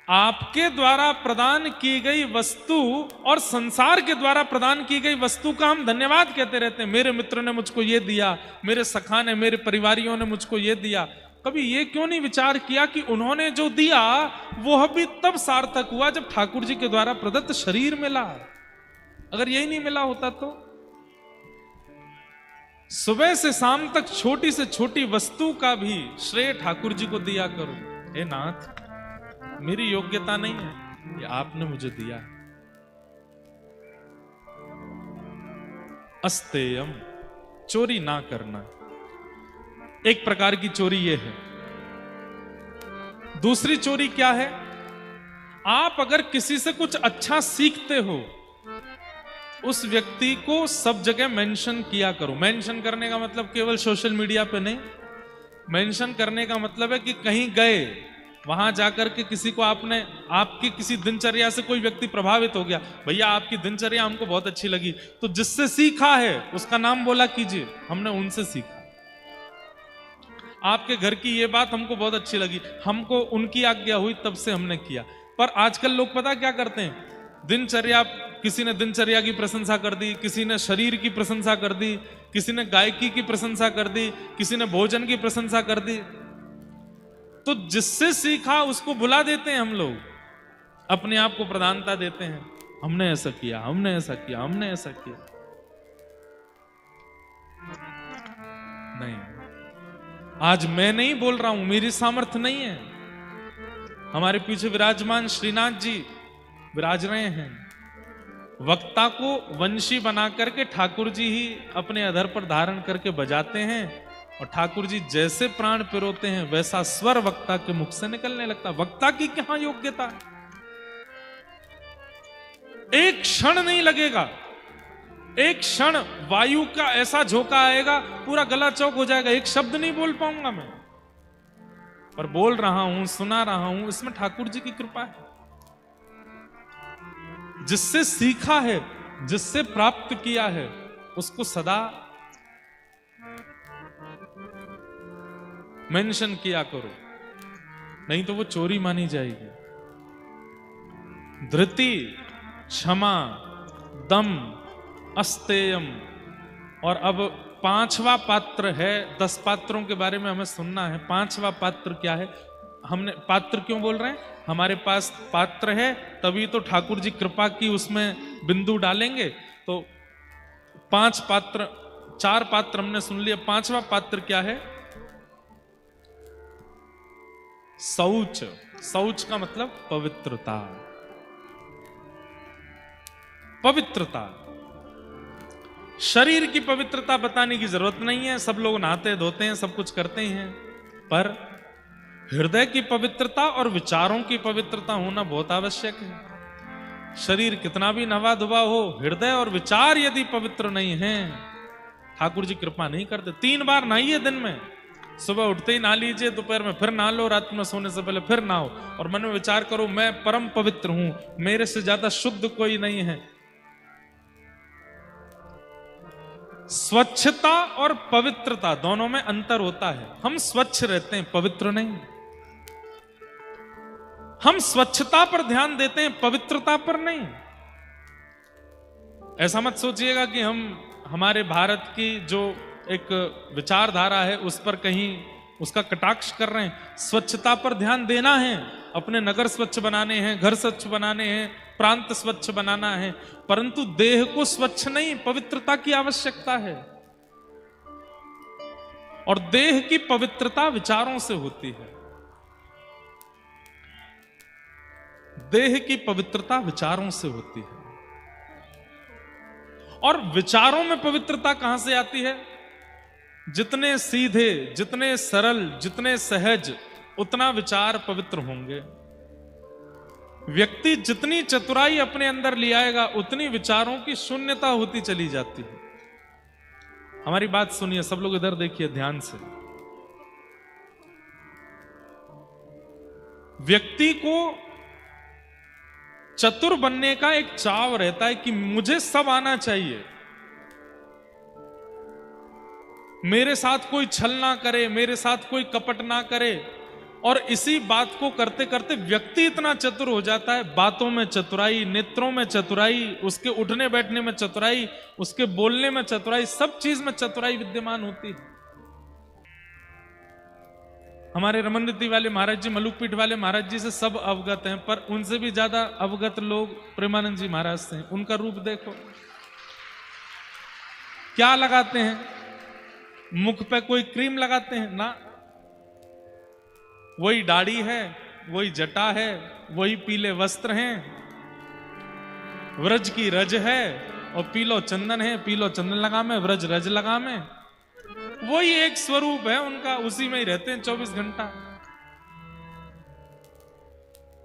आपके द्वारा प्रदान की गई वस्तु और संसार के द्वारा प्रदान की गई वस्तु का हम धन्यवाद कहते रहते हैं। मेरे मित्र ने मुझको ये दिया, मेरे सखा ने, मेरे परिवारियों ने मुझको ये दिया। कभी ये क्यों नहीं विचार किया कि उन्होंने जो दिया वो भी तब सार्थक हुआ जब ठाकुर जी के द्वारा प्रदत्त शरीर मिला। अगर यही नहीं मिला होता तो? सुबह से शाम तक छोटी से छोटी वस्तु का भी श्रेय ठाकुर जी को दिया करो। हे नाथ, मेरी योग्यता नहीं है, ये आपने मुझे दिया। अस्तेयम, चोरी ना करना, एक प्रकार की चोरी ये है। दूसरी चोरी क्या है? आप अगर किसी से कुछ अच्छा सीखते हो, उस व्यक्ति को सब जगह मेंशन किया करो। मेंशन करने का मतलब केवल सोशल मीडिया पे नहीं, मेंशन करने का मतलब है कि कहीं गए, वहां जाकर के किसी को आपने, आपकी किसी दिनचर्या से कोई व्यक्ति प्रभावित हो गया, भैया आपकी दिनचर्या हमको बहुत अच्छी लगी, तो जिससे सीखा है उसका नाम बोला कीजिए, हमने उनसे सीखा। आपके घर की ये बात हमको बहुत अच्छी लगी, हमको उनकी आज्ञा हुई तब से हमने किया। पर आजकल लोग पता क्या करते हैं? दिनचर्या, किसी ने दिनचर्या की प्रशंसा कर दी, किसी ने शरीर की प्रशंसा कर दी, किसी ने गायकी की प्रशंसा कर दी, किसी ने भोजन की प्रशंसा कर दी। तो जिससे सीखा उसको भुला देते हैं हम लोग, अपने आप को प्रधानता देते हैं, हमने ऐसा किया, हमने ऐसा किया, हमने ऐसा किया। नहीं, आज मैं नहीं बोल रहा हूं, मेरी सामर्थ्य नहीं है। हमारे पीछे विराजमान श्रीनाथ जी विराज रहे हैं। वक्ता को वंशी बना करके ठाकुर जी ही अपने अधर पर धारण करके बजाते हैं, और ठाकुर जी जैसे प्राण पिरोते हैं वैसा स्वर वक्ता के मुख से निकलने लगता। वक्ता की क्या योग्यता है? एक क्षण नहीं लगेगा, एक क्षण वायु का ऐसा झोंका आएगा, पूरा गला चौक हो जाएगा, एक शब्द नहीं बोल पाऊंगा मैं, पर बोल रहा हूं, सुना रहा हूं। इसमें ठाकुर जी की कृपा है। जिससे सीखा है, जिससे प्राप्त किया है, उसको सदा मेंशन किया करो, नहीं तो वो चोरी मानी जाएगी। धृति, क्षमा, दम, अस्तेयम। और अब 5वां पात्र है। 10 पात्रों के बारे में हमें सुनना है। 5वां पात्र क्या है? हमने पात्र क्यों बोल रहे हैं? हमारे पास पात्र है, तभी तो ठाकुर जी कृपा की उसमें बिंदु डालेंगे। तो 4 पात्र हमने सुन लिया। 5वां पात्र क्या है? शौच। शौच का मतलब पवित्रता। पवित्रता, शरीर की पवित्रता बताने की जरूरत नहीं है, सब लोग नहाते धोते हैं, सब कुछ करते ही हैं, पर हृदय की पवित्रता और विचारों की पवित्रता होना बहुत आवश्यक है। शरीर कितना भी नवा धुबा हो, हृदय और विचार यदि पवित्र नहीं है, ठाकुर जी कृपा नहीं करते। 3 बार नहाइए दिन में, सुबह उठते ही नहा लीजिए, दोपहर में फिर नहा लो, रात में सोने से पहले फिर नहाओ, और मन में विचार करो मैं परम पवित्र हूं, मेरे से ज्यादा शुद्ध कोई नहीं है। स्वच्छता और पवित्रता दोनों में अंतर होता है। हम स्वच्छ रहते हैं, पवित्र नहीं। हम स्वच्छता पर ध्यान देते हैं, पवित्रता पर नहीं। ऐसा मत सोचिएगा कि हम हमारे भारत की जो एक विचारधारा है उस पर कहीं उसका कटाक्ष कर रहे हैं। स्वच्छता पर ध्यान देना है, अपने नगर स्वच्छ बनाने हैं, घर स्वच्छ बनाने हैं, प्रांत स्वच्छ बनाना है, परंतु देह को स्वच्छ नहीं, पवित्रता की आवश्यकता है। और देह की पवित्रता विचारों से होती है। देह की पवित्रता विचारों से होती है। और विचारों में पवित्रता कहां से आती है? जितने सीधे, जितने सरल, जितने सहज, उतना विचार पवित्र होंगे। व्यक्ति जितनी चतुराई अपने अंदर ले आएगा, उतनी विचारों की शून्यता होती चली जाती है। हमारी बात सुनिए, सब लोग इधर देखिए ध्यान से। व्यक्ति को चतुर बनने का एक चाव रहता है कि मुझे सब आना चाहिए, मेरे साथ कोई छल ना करे, मेरे साथ कोई कपट ना करे। और इसी बात को करते करते व्यक्ति इतना चतुर हो जाता है, बातों में चतुराई, नेत्रों में चतुराई, उसके उठने बैठने में चतुराई, उसके बोलने में चतुराई, सब चीज में चतुराई विद्यमान होती है। हमारे रमनदीदी वाले महाराज जी, मलुकपीठ वाले महाराज जी से सब अवगत हैं, पर उनसे भी ज्यादा अवगत लोग प्रेमानंद जी महाराज से हैं। उनका रूप देखो, क्या लगाते हैं? मुख पे कोई क्रीम लगाते हैं ना, वही दाढ़ी है, वही जटा है, वही पीले वस्त्र हैं, व्रज की रज है और पीलो चंदन है, पीलो चंदन लगा में, व्रज रज लगा में, वही एक स्वरूप है उनका, उसी में ही रहते हैं 24 घंटा।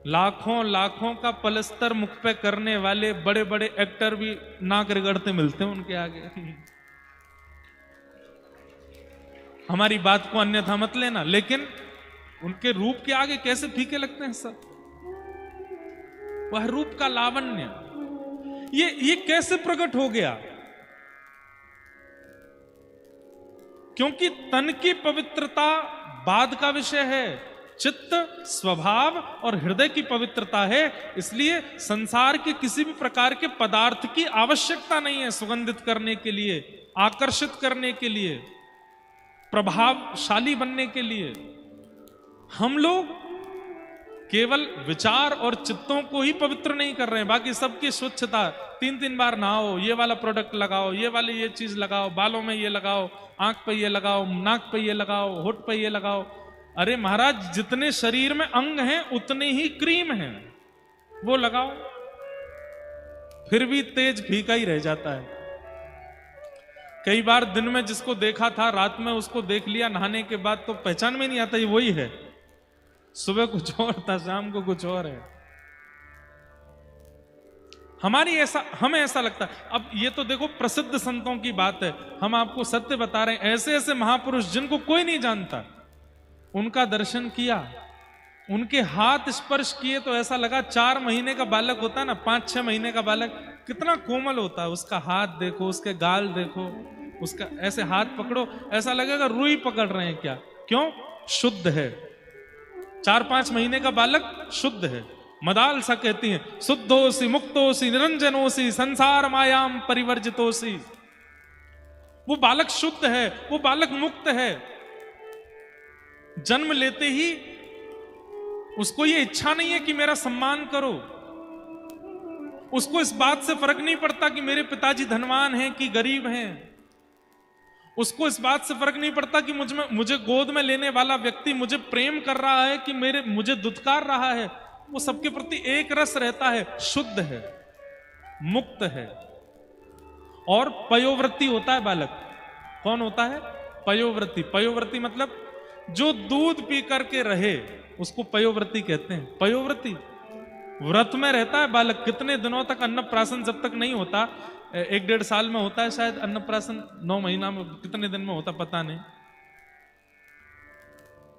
लाखों लाखों का पलस्तर मुख पे करने वाले बड़े बड़े एक्टर भी नाक रगड़ते मिलते हैं उनके आगे। हमारी बात को अन्यथा मत लेना, लेकिन उनके रूप के आगे कैसे फीके लगते हैं सब। वह रूप का लावण्य, ये कैसे प्रकट हो गया? क्योंकि तन की पवित्रता बाद का विषय है, चित्त, स्वभाव और हृदय की पवित्रता है। इसलिए संसार के किसी भी प्रकार के पदार्थ की आवश्यकता नहीं है सुगंधित करने के लिए, आकर्षित करने के लिए, प्रभावशाली बनने के लिए। हम लोग केवल विचार और चित्तों को ही पवित्र नहीं कर रहे हैं, बाकी सबकी स्वच्छता, 3-3 बार नहाओ, ये वाला प्रोडक्ट लगाओ, ये वाली ये चीज लगाओ, बालों में ये लगाओ, आंख पे ये लगाओ, नाक पे ये लगाओ, होठ पे ये लगाओ। अरे महाराज, जितने शरीर में अंग हैं उतने ही क्रीम हैं, वो लगाओ, फिर भी तेज फीका ही रह जाता है। कई बार दिन में जिसको देखा था, रात में उसको देख लिया नहाने के बाद, तो पहचान में नहीं आता ये वही है। सुबह कुछ और था, शाम को कुछ और है। हमें ऐसा लगता है। अब ये तो देखो प्रसिद्ध संतों की बात है, हम आपको सत्य बता रहे हैं। ऐसे ऐसे महापुरुष जिनको कोई नहीं जानता, उनका दर्शन किया, उनके हाथ स्पर्श किए तो ऐसा लगा 4 महीने का बालक होता है ना, 5-6 महीने का बालक कितना कोमल होता है, उसका हाथ देखो, उसके गाल देखो, उसका ऐसे हाथ पकड़ो, ऐसा लगेगा रुई पकड़ रहे हैं क्या। क्यों? शुद्ध है। 4-5 महीने का बालक शुद्ध है। मदाल सा कहती है, शुद्धोसी मुक्तोसी निरंजनोसी संसार मायाम परिवर्जितोसी। वो बालक शुद्ध है, वो बालक मुक्त है। जन्म लेते ही उसको ये इच्छा नहीं है कि मेरा सम्मान करो, उसको इस बात से फर्क नहीं पड़ता कि मेरे पिताजी धनवान हैं कि गरीब हैं, उसको इस बात से फर्क नहीं पड़ता कि मुझे गोद में लेने वाला व्यक्ति मुझे प्रेम कर रहा है कि मुझे दुत्कार रहा है। वो सबके प्रति एक रस रहता है, शुद्ध है, मुक्त है। और पयोवृत्ति होता है बालक। कौन होता है? पयोवृत्ति। पयोवृत्ति मतलब जो दूध पी करके रहे उसको पयोवृत्ति कहते हैं। पयोवृत्ति व्रत में रहता है बालक। कितने दिनों तक अन्नप्राशन जब तक नहीं होता, 1-1.5 साल में होता है शायद अन्नप्राशन, 9 महीना में, कितने दिन में होता पता नहीं,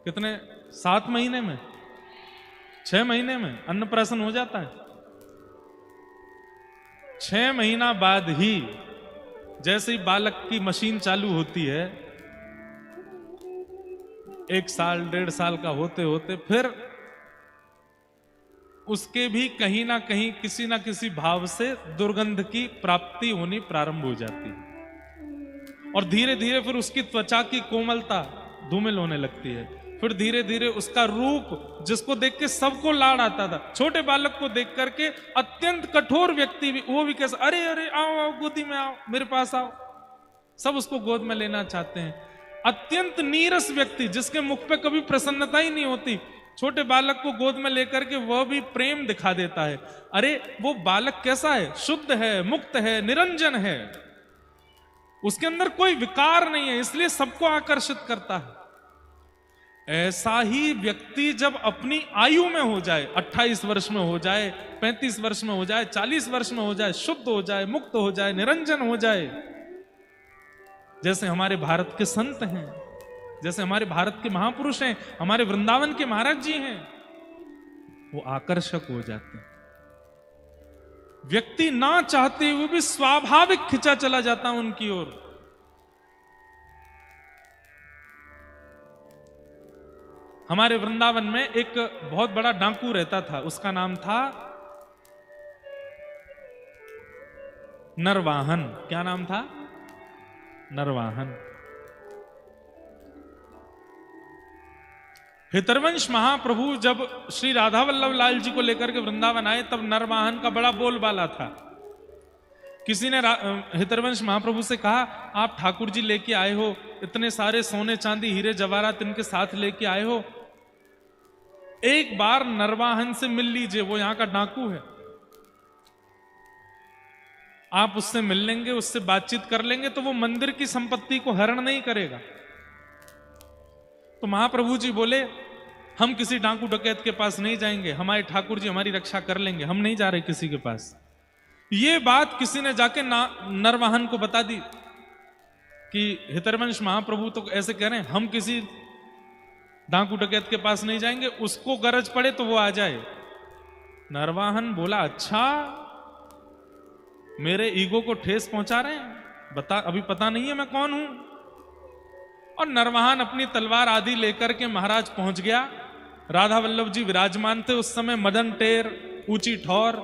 कितने 7 महीने में, 6 महीने में अन्नप्राशन हो जाता है। 6 महीना बाद ही जैसे ही बालक की मशीन चालू होती है, 1 साल 1.5 साल का होते होते फिर उसके भी कहीं ना कहीं किसी ना किसी भाव से दुर्गंध की प्राप्ति होनी प्रारंभ हो जाती है। और धीरे धीरे फिर उसकी त्वचा की कोमलता धूमिल होने लगती है। फिर धीरे धीरे उसका रूप, जिसको देख के सबको लाड़ आता था, छोटे बालक को देख करके अत्यंत कठोर व्यक्ति भी, वो भी कैसा, अरे अरे आओ आओ गोदी में आओ, मेरे पास आओ, सब उसको गोद में लेना चाहते हैं। अत्यंत नीरस व्यक्ति जिसके मुख पे कभी प्रसन्नता ही नहीं होती, छोटे बालक को गोद में लेकर के वह भी प्रेम दिखा देता है। अरे वो बालक कैसा है? शुद्ध है, मुक्त है, निरंजन है, उसके अंदर कोई विकार नहीं है, इसलिए सबको आकर्षित करता है। ऐसा ही व्यक्ति जब अपनी आयु में हो जाए, 28 वर्ष में हो जाए, 35 वर्ष में हो जाए, 40 वर्ष में हो जाए, शुद्ध हो जाए, मुक्त हो जाए, निरंजन हो जाए, जैसे हमारे भारत के संत हैं, जैसे हमारे भारत के महापुरुष हैं, हमारे वृंदावन के महाराज जी हैं, वो आकर्षक हो जाते हैं। व्यक्ति ना चाहते हुए भी स्वाभाविक खिंचा चला जाता है उनकी ओर। हमारे वृंदावन में एक बहुत बड़ा डाकू रहता था, उसका नाम था नरवाहन। क्या नाम था? नरवाहन। हितरवंश महाप्रभु जब श्री राधा वल्लभ लाल जी को लेकर के वृंदावन आए, तब नरवाहन का बड़ा बोलबाला था। किसी ने हितरवंश महाप्रभु से कहा, आप ठाकुर जी लेके आए हो, इतने सारे सोने चांदी हीरे जवाहरात इनके साथ लेके आए हो, एक बार नरवाहन से मिल लीजिए, वो यहां का डाकू है, आप उससे मिल लेंगे, उससे बातचीत कर लेंगे तो वो मंदिर की संपत्ति को हरण नहीं करेगा। तो महाप्रभु जी बोले, हम किसी डाकू डकैत के पास नहीं जाएंगे, हमारे ठाकुर जी हमारी रक्षा कर लेंगे, हम नहीं जा रहे किसी के पास। ये बात किसी ने जाके नरवाहन को बता दी कि हितरवंश महाप्रभु तो ऐसे कह रहे हैं, हम किसी डाकू डकैत के पास नहीं जाएंगे, उसको गरज पड़े तो वो आ जाए। नरवाहन बोला, अच्छा मेरे ईगो को ठेस पहुंचा रहे हैं, बता, अभी पता नहीं है मैं कौन हूं। और नरवाहन अपनी तलवार आदि लेकर के महाराज पहुंच गया। राधा वल्लभ जी विराजमान थे उस समय, मदन टेर, ऊंची ठौर,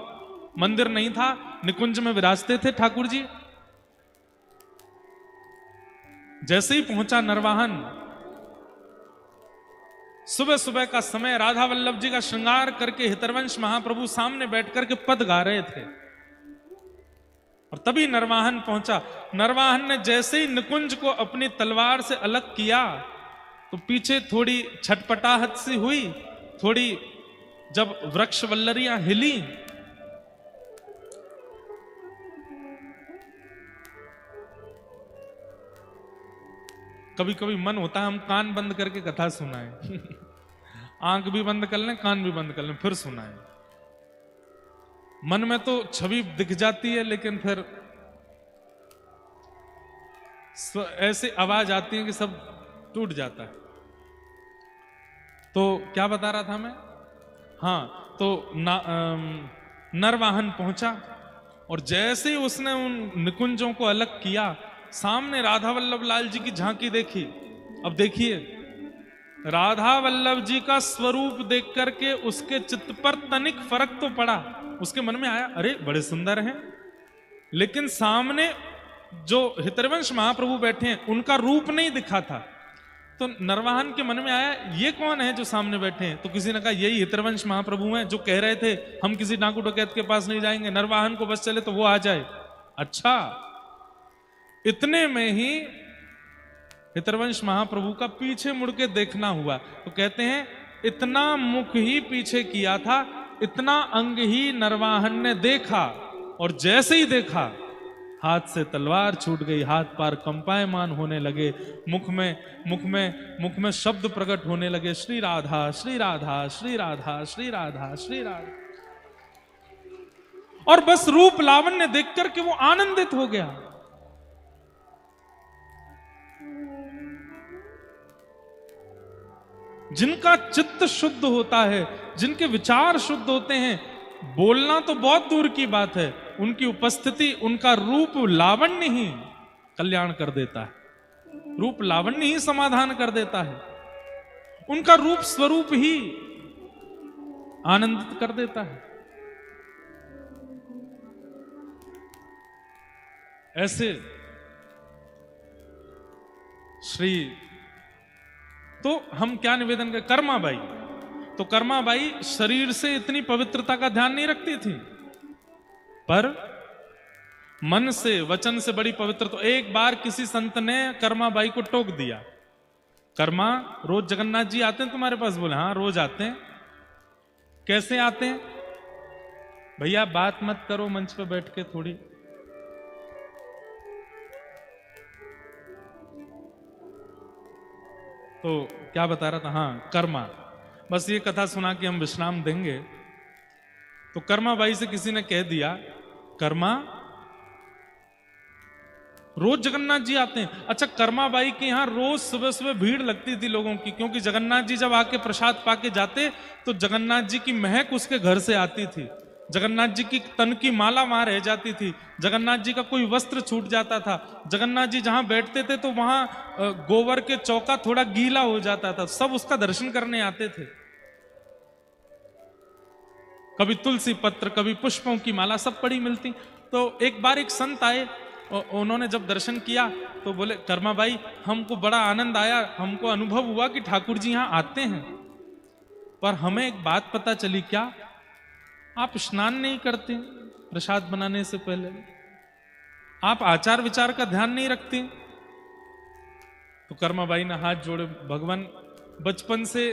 मंदिर नहीं था, निकुंज में विराजते थे ठाकुर जी। जैसे ही पहुंचा नरवाहन, सुबह सुबह का समय, राधा वल्लभ जी का श्रृंगार करके हितरवंश महाप्रभु सामने बैठ करके पद गा रहे थे, और तभी नरवाहन पहुंचा। नरवाहन ने जैसे ही निकुंज को अपनी तलवार से अलग किया तो पीछे थोड़ी छटपटाहट सी हुई, थोड़ी जब वृक्ष वल्लरियां हिली, कभी कभी मन होता है हम कान बंद करके कथा सुनाएं आंख भी बंद कर लें, कान भी बंद कर लें, फिर सुनाएं। मन में तो छवि दिख जाती है, लेकिन फिर ऐसे आवाज आती है कि सब टूट जाता है। तो क्या बता रहा था मैं? हाँ, तो नरवाहन पहुंचा और जैसे ही उसने उन निकुंजों को अलग किया, सामने राधा वल्लभ लाल जी की झांकी देखी। अब देखिए, राधा वल्लभ जी का स्वरूप देख करके उसके चित्त पर तनिक फर्क तो पड़ा। उसके मन में आया, अरे बड़े सुंदर हैं, लेकिन सामने जो हितरवंश महाप्रभु बैठे हैं उनका रूप नहीं दिखा था। तो नरवाहन के मन में आया, ये कौन है जो सामने बैठे हैं? तो किसी ने कहा, यही हितरवंश महाप्रभु हैं जो कह रहे थे हम किसी डाकू डकैत के पास नहीं जाएंगे, नरवाहन को बस चले तो वो आ जाए। अच्छा, इतने में ही हितरवंश महाप्रभु का पीछे मुड़ के देखना हुआ। तो कहते हैं, इतना मुख ही पीछे किया था, इतना अंग ही नरवाहन ने देखा, और जैसे ही देखा हाथ से तलवार छूट गई, हाथ पार कंपायमान होने लगे, मुख में शब्द प्रकट होने लगे, श्री राधा श्री राधा श्री राधा श्री राधा श्री राधा। और बस रूप लावण्य देख करके वो आनंदित हो गया। जिनका चित्त शुद्ध होता है, जिनके विचार शुद्ध होते हैं, बोलना तो बहुत दूर की बात है, उनकी उपस्थिति, उनका रूप लावण्य ही कल्याण कर देता है, रूप लावण्य ही समाधान कर देता है, उनका रूप स्वरूप ही आनंदित कर देता है। ऐसे श्री, तो हम क्या निवेदन करें? कर्माबाई, तो कर्माबाई शरीर से इतनी पवित्रता का ध्यान नहीं रखती थी, पर मन से, वचन से बड़ी पवित्र। तो एक बार किसी संत ने कर्माबाई को टोक दिया, कर्मा रोज जगन्नाथ जी आते हैं तुम्हारे पास? बोले हाँ रोज आते हैं। कैसे आते हैं? भैया बात मत करो मंच पे बैठ के थोड़ी। तो क्या बता रहा था? हाँ कर्मा, बस ये कथा सुना के हम विश्राम देंगे। तो कर्माबाई से किसी ने कह दिया, कर्मा रोज जगन्नाथ जी आते हैं। अच्छा, कर्माबाई के यहां रोज सुबह सुबह भीड़ लगती थी लोगों की, क्योंकि जगन्नाथ जी जब आके प्रसाद पाके जाते तो जगन्नाथ जी की महक उसके घर से आती थी, जगन्नाथ जी की तन की माला वहां रह जाती थी, जगन्नाथ जी का कोई वस्त्र छूट जाता था, जगन्नाथ जी जहां बैठते थे तो वहां गोबर के चौका थोड़ा गीला हो जाता था, सब उसका दर्शन करने आते थे। कभी तुलसी पत्र, कभी पुष्पों की माला, सब पड़ी मिलती। तो एक बार एक संत आए, उन्होंने जब दर्शन किया तो बोले, कर्माबाई हमको बड़ा आनंद आया, हमको अनुभव हुआ कि ठाकुर जी यहां आते हैं, पर हमें एक बात पता चली। क्या? आप स्नान नहीं करते प्रसाद बनाने से पहले, आप आचार विचार का ध्यान नहीं रखते। तो कर्माबाई ने हाथ जोड़े, भगवान बचपन से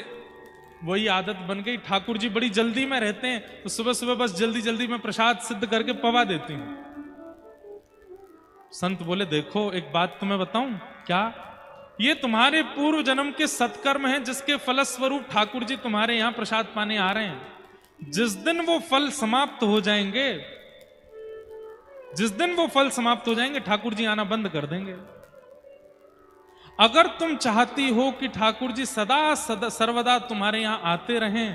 वही आदत बन गई, ठाकुर जी बड़ी जल्दी में रहते हैं तो सुबह सुबह बस जल्दी जल्दी में प्रसाद सिद्ध करके पवा देती हूं। संत बोले, देखो एक बात तुम्हें बताऊं। क्या? ये तुम्हारे पूर्व जन्म के सत्कर्म हैं, जिसके फलस्वरूप ठाकुर जी तुम्हारे यहां प्रसाद पाने आ रहे हैं। जिस दिन वो फल समाप्त हो जाएंगे, जिस दिन वो फल समाप्त हो जाएंगे, ठाकुर जी आना बंद कर देंगे। अगर तुम चाहती हो कि ठाकुर जी सदा सर्वदा तुम्हारे यहां आते रहें,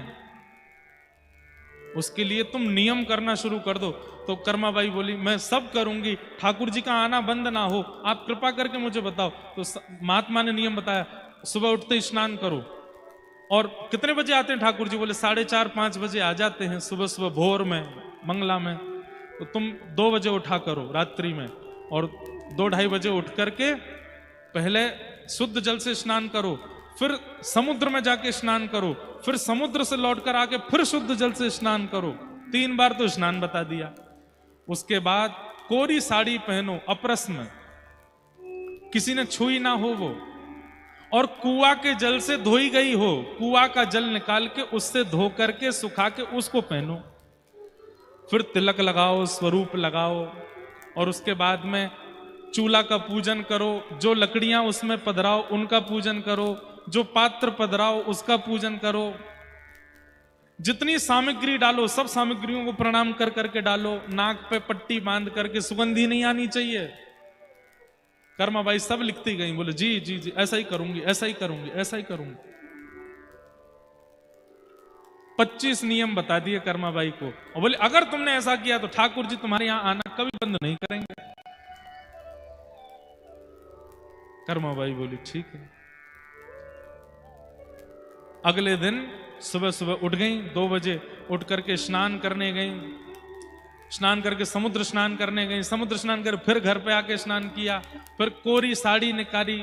उसके लिए तुम नियम करना शुरू कर दो। तो कर्माबाई बोली, मैं सब करूंगी, ठाकुर जी का आना बंद ना हो, आप कृपा करके मुझे बताओ। तो महात्मा ने नियम बताया, सुबह उठते स्नान करो। और कितने बजे आते हैं ठाकुर जी? बोले 4:30-5 बजे आ जाते हैं, सुबह सुबह भोर में, मंगला में। तो तुम 2 बजे उठा करो रात्रि में, और 2-2:30 बजे उठ करके पहले शुद्ध जल से स्नान करो, फिर समुद्र में जाके स्नान करो, फिर समुद्र से लौटकर आके फिर शुद्ध जल से स्नान करो। 3 बार तो स्नान बता दिया। उसके बाद कोरी साड़ी पहनो, अप्रश्न, किसी ने छुई ना हो वो, और कुआ के जल से धोई गई हो, कुआ का जल निकाल के उससे धो करके सुखा के उसको पहनो। फिर तिलक लगाओ, स्वरूप लगाओ, और उसके बाद में चूल्हा का पूजन करो, जो लकड़ियां उसमें पधराओ उनका पूजन करो, जो पात्र पधराओ उसका पूजन करो। जितनी सामग्री डालो सब सामग्रियों को प्रणाम कर करके डालो, नाक पे पट्टी बांध करके, सुगंधी नहीं आनी चाहिए। कर्माबाई सब लिखती गई, बोले जी जी जी ऐसा ही करूंगी, ऐसा ही करूंगी, ऐसा ही करूंगी। 25 नियम बता दिए कर्माबाई को, और बोले अगर तुमने ऐसा किया तो ठाकुर जी तुम्हारे यहां आना कभी बंद नहीं करेंगे। कर्माबाई बोली ठीक है। अगले दिन सुबह सुबह उठ गई, 2 बजे उठ करके स्नान करने गई, स्नान करके समुद्र स्नान करने गई, समुद्र स्नान कर फिर घर पे आके स्नान किया, फिर कोरी साड़ी निकाली,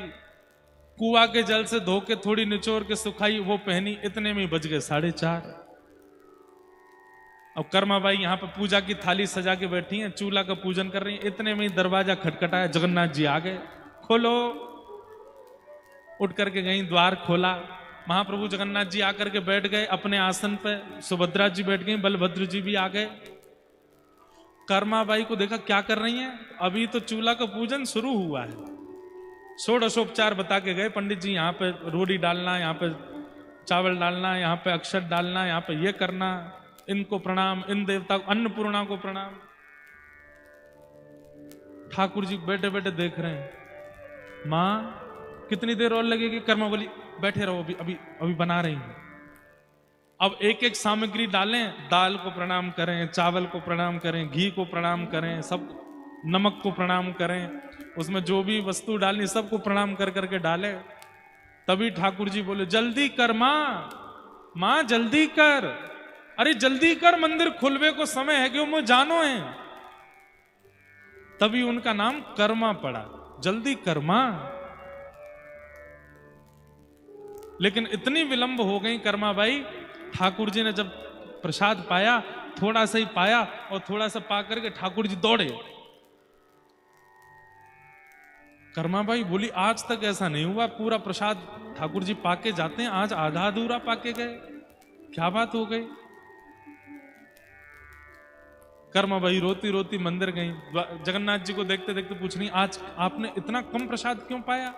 कुआ के जल से धो के थोड़ी निचोड़ के सुखाई, वो पहनी, इतने में बज गए 4:30। अब कर्माबाई यहाँ पे पूजा की थाली सजा के बैठी हैं, चूल्हा का पूजन कर रही हैं, इतने में दरवाजा खटखटाया, जगन्नाथ जी आ गए, खोलो। उठ करके गई, द्वार खोला, महाप्रभु जगन्नाथ जी आकर के बैठ गए अपने आसन पे, सुभद्रा जी बैठ गई, बलभद्र जी भी आ गए। कर्माबाई को देखा क्या कर रही हैं, अभी तो चूल्हा का पूजन शुरू हुआ है, षोडशोपचार बता के गए पंडित जी, यहाँ पे रोटी डालना, यहाँ पे चावल डालना, यहाँ पे अक्षत डालना, यहाँ पे ये करना, इनको प्रणाम, इन देवता को, अन्नपूर्णा को प्रणाम। ठाकुर जी बैठे बैठे देख रहे हैं, मां कितनी देर और लगेगी? कर्मा बोली बैठे रहो, अभी अभी अभी बना रही हूं। अब एक एक सामग्री डालें, दाल को प्रणाम करें, चावल को प्रणाम करें, घी को प्रणाम करें, सब नमक को प्रणाम करें, उसमें जो भी वस्तु डालनी सबको प्रणाम कर करके डालें। तभी ठाकुर जी बोले जल्दी कर मां जल्दी कर, अरे जल्दी कर, मंदिर खुलवे को समय है, क्यों मुझे जानो है। तभी उनका नाम कर्मा पड़ा, जल्दी कर्मा। लेकिन इतनी विलंब हो गई कर्माबाई, ठाकुर जी ने जब प्रसाद पाया, थोड़ा सा ही पाया, और थोड़ा सा पा करके ठाकुर जी दौड़े। कर्माबाई बोली आज तक ऐसा नहीं हुआ, पूरा प्रसाद ठाकुर जी पाके जाते हैं, आज आधा अधूरा पाके गए, क्या बात हो गई। कर्माबाई रोती रोती मंदिर गई, जगन्नाथ जी को देखते देखते पूछ रही आज आपने इतना कम प्रसाद क्यों पाया।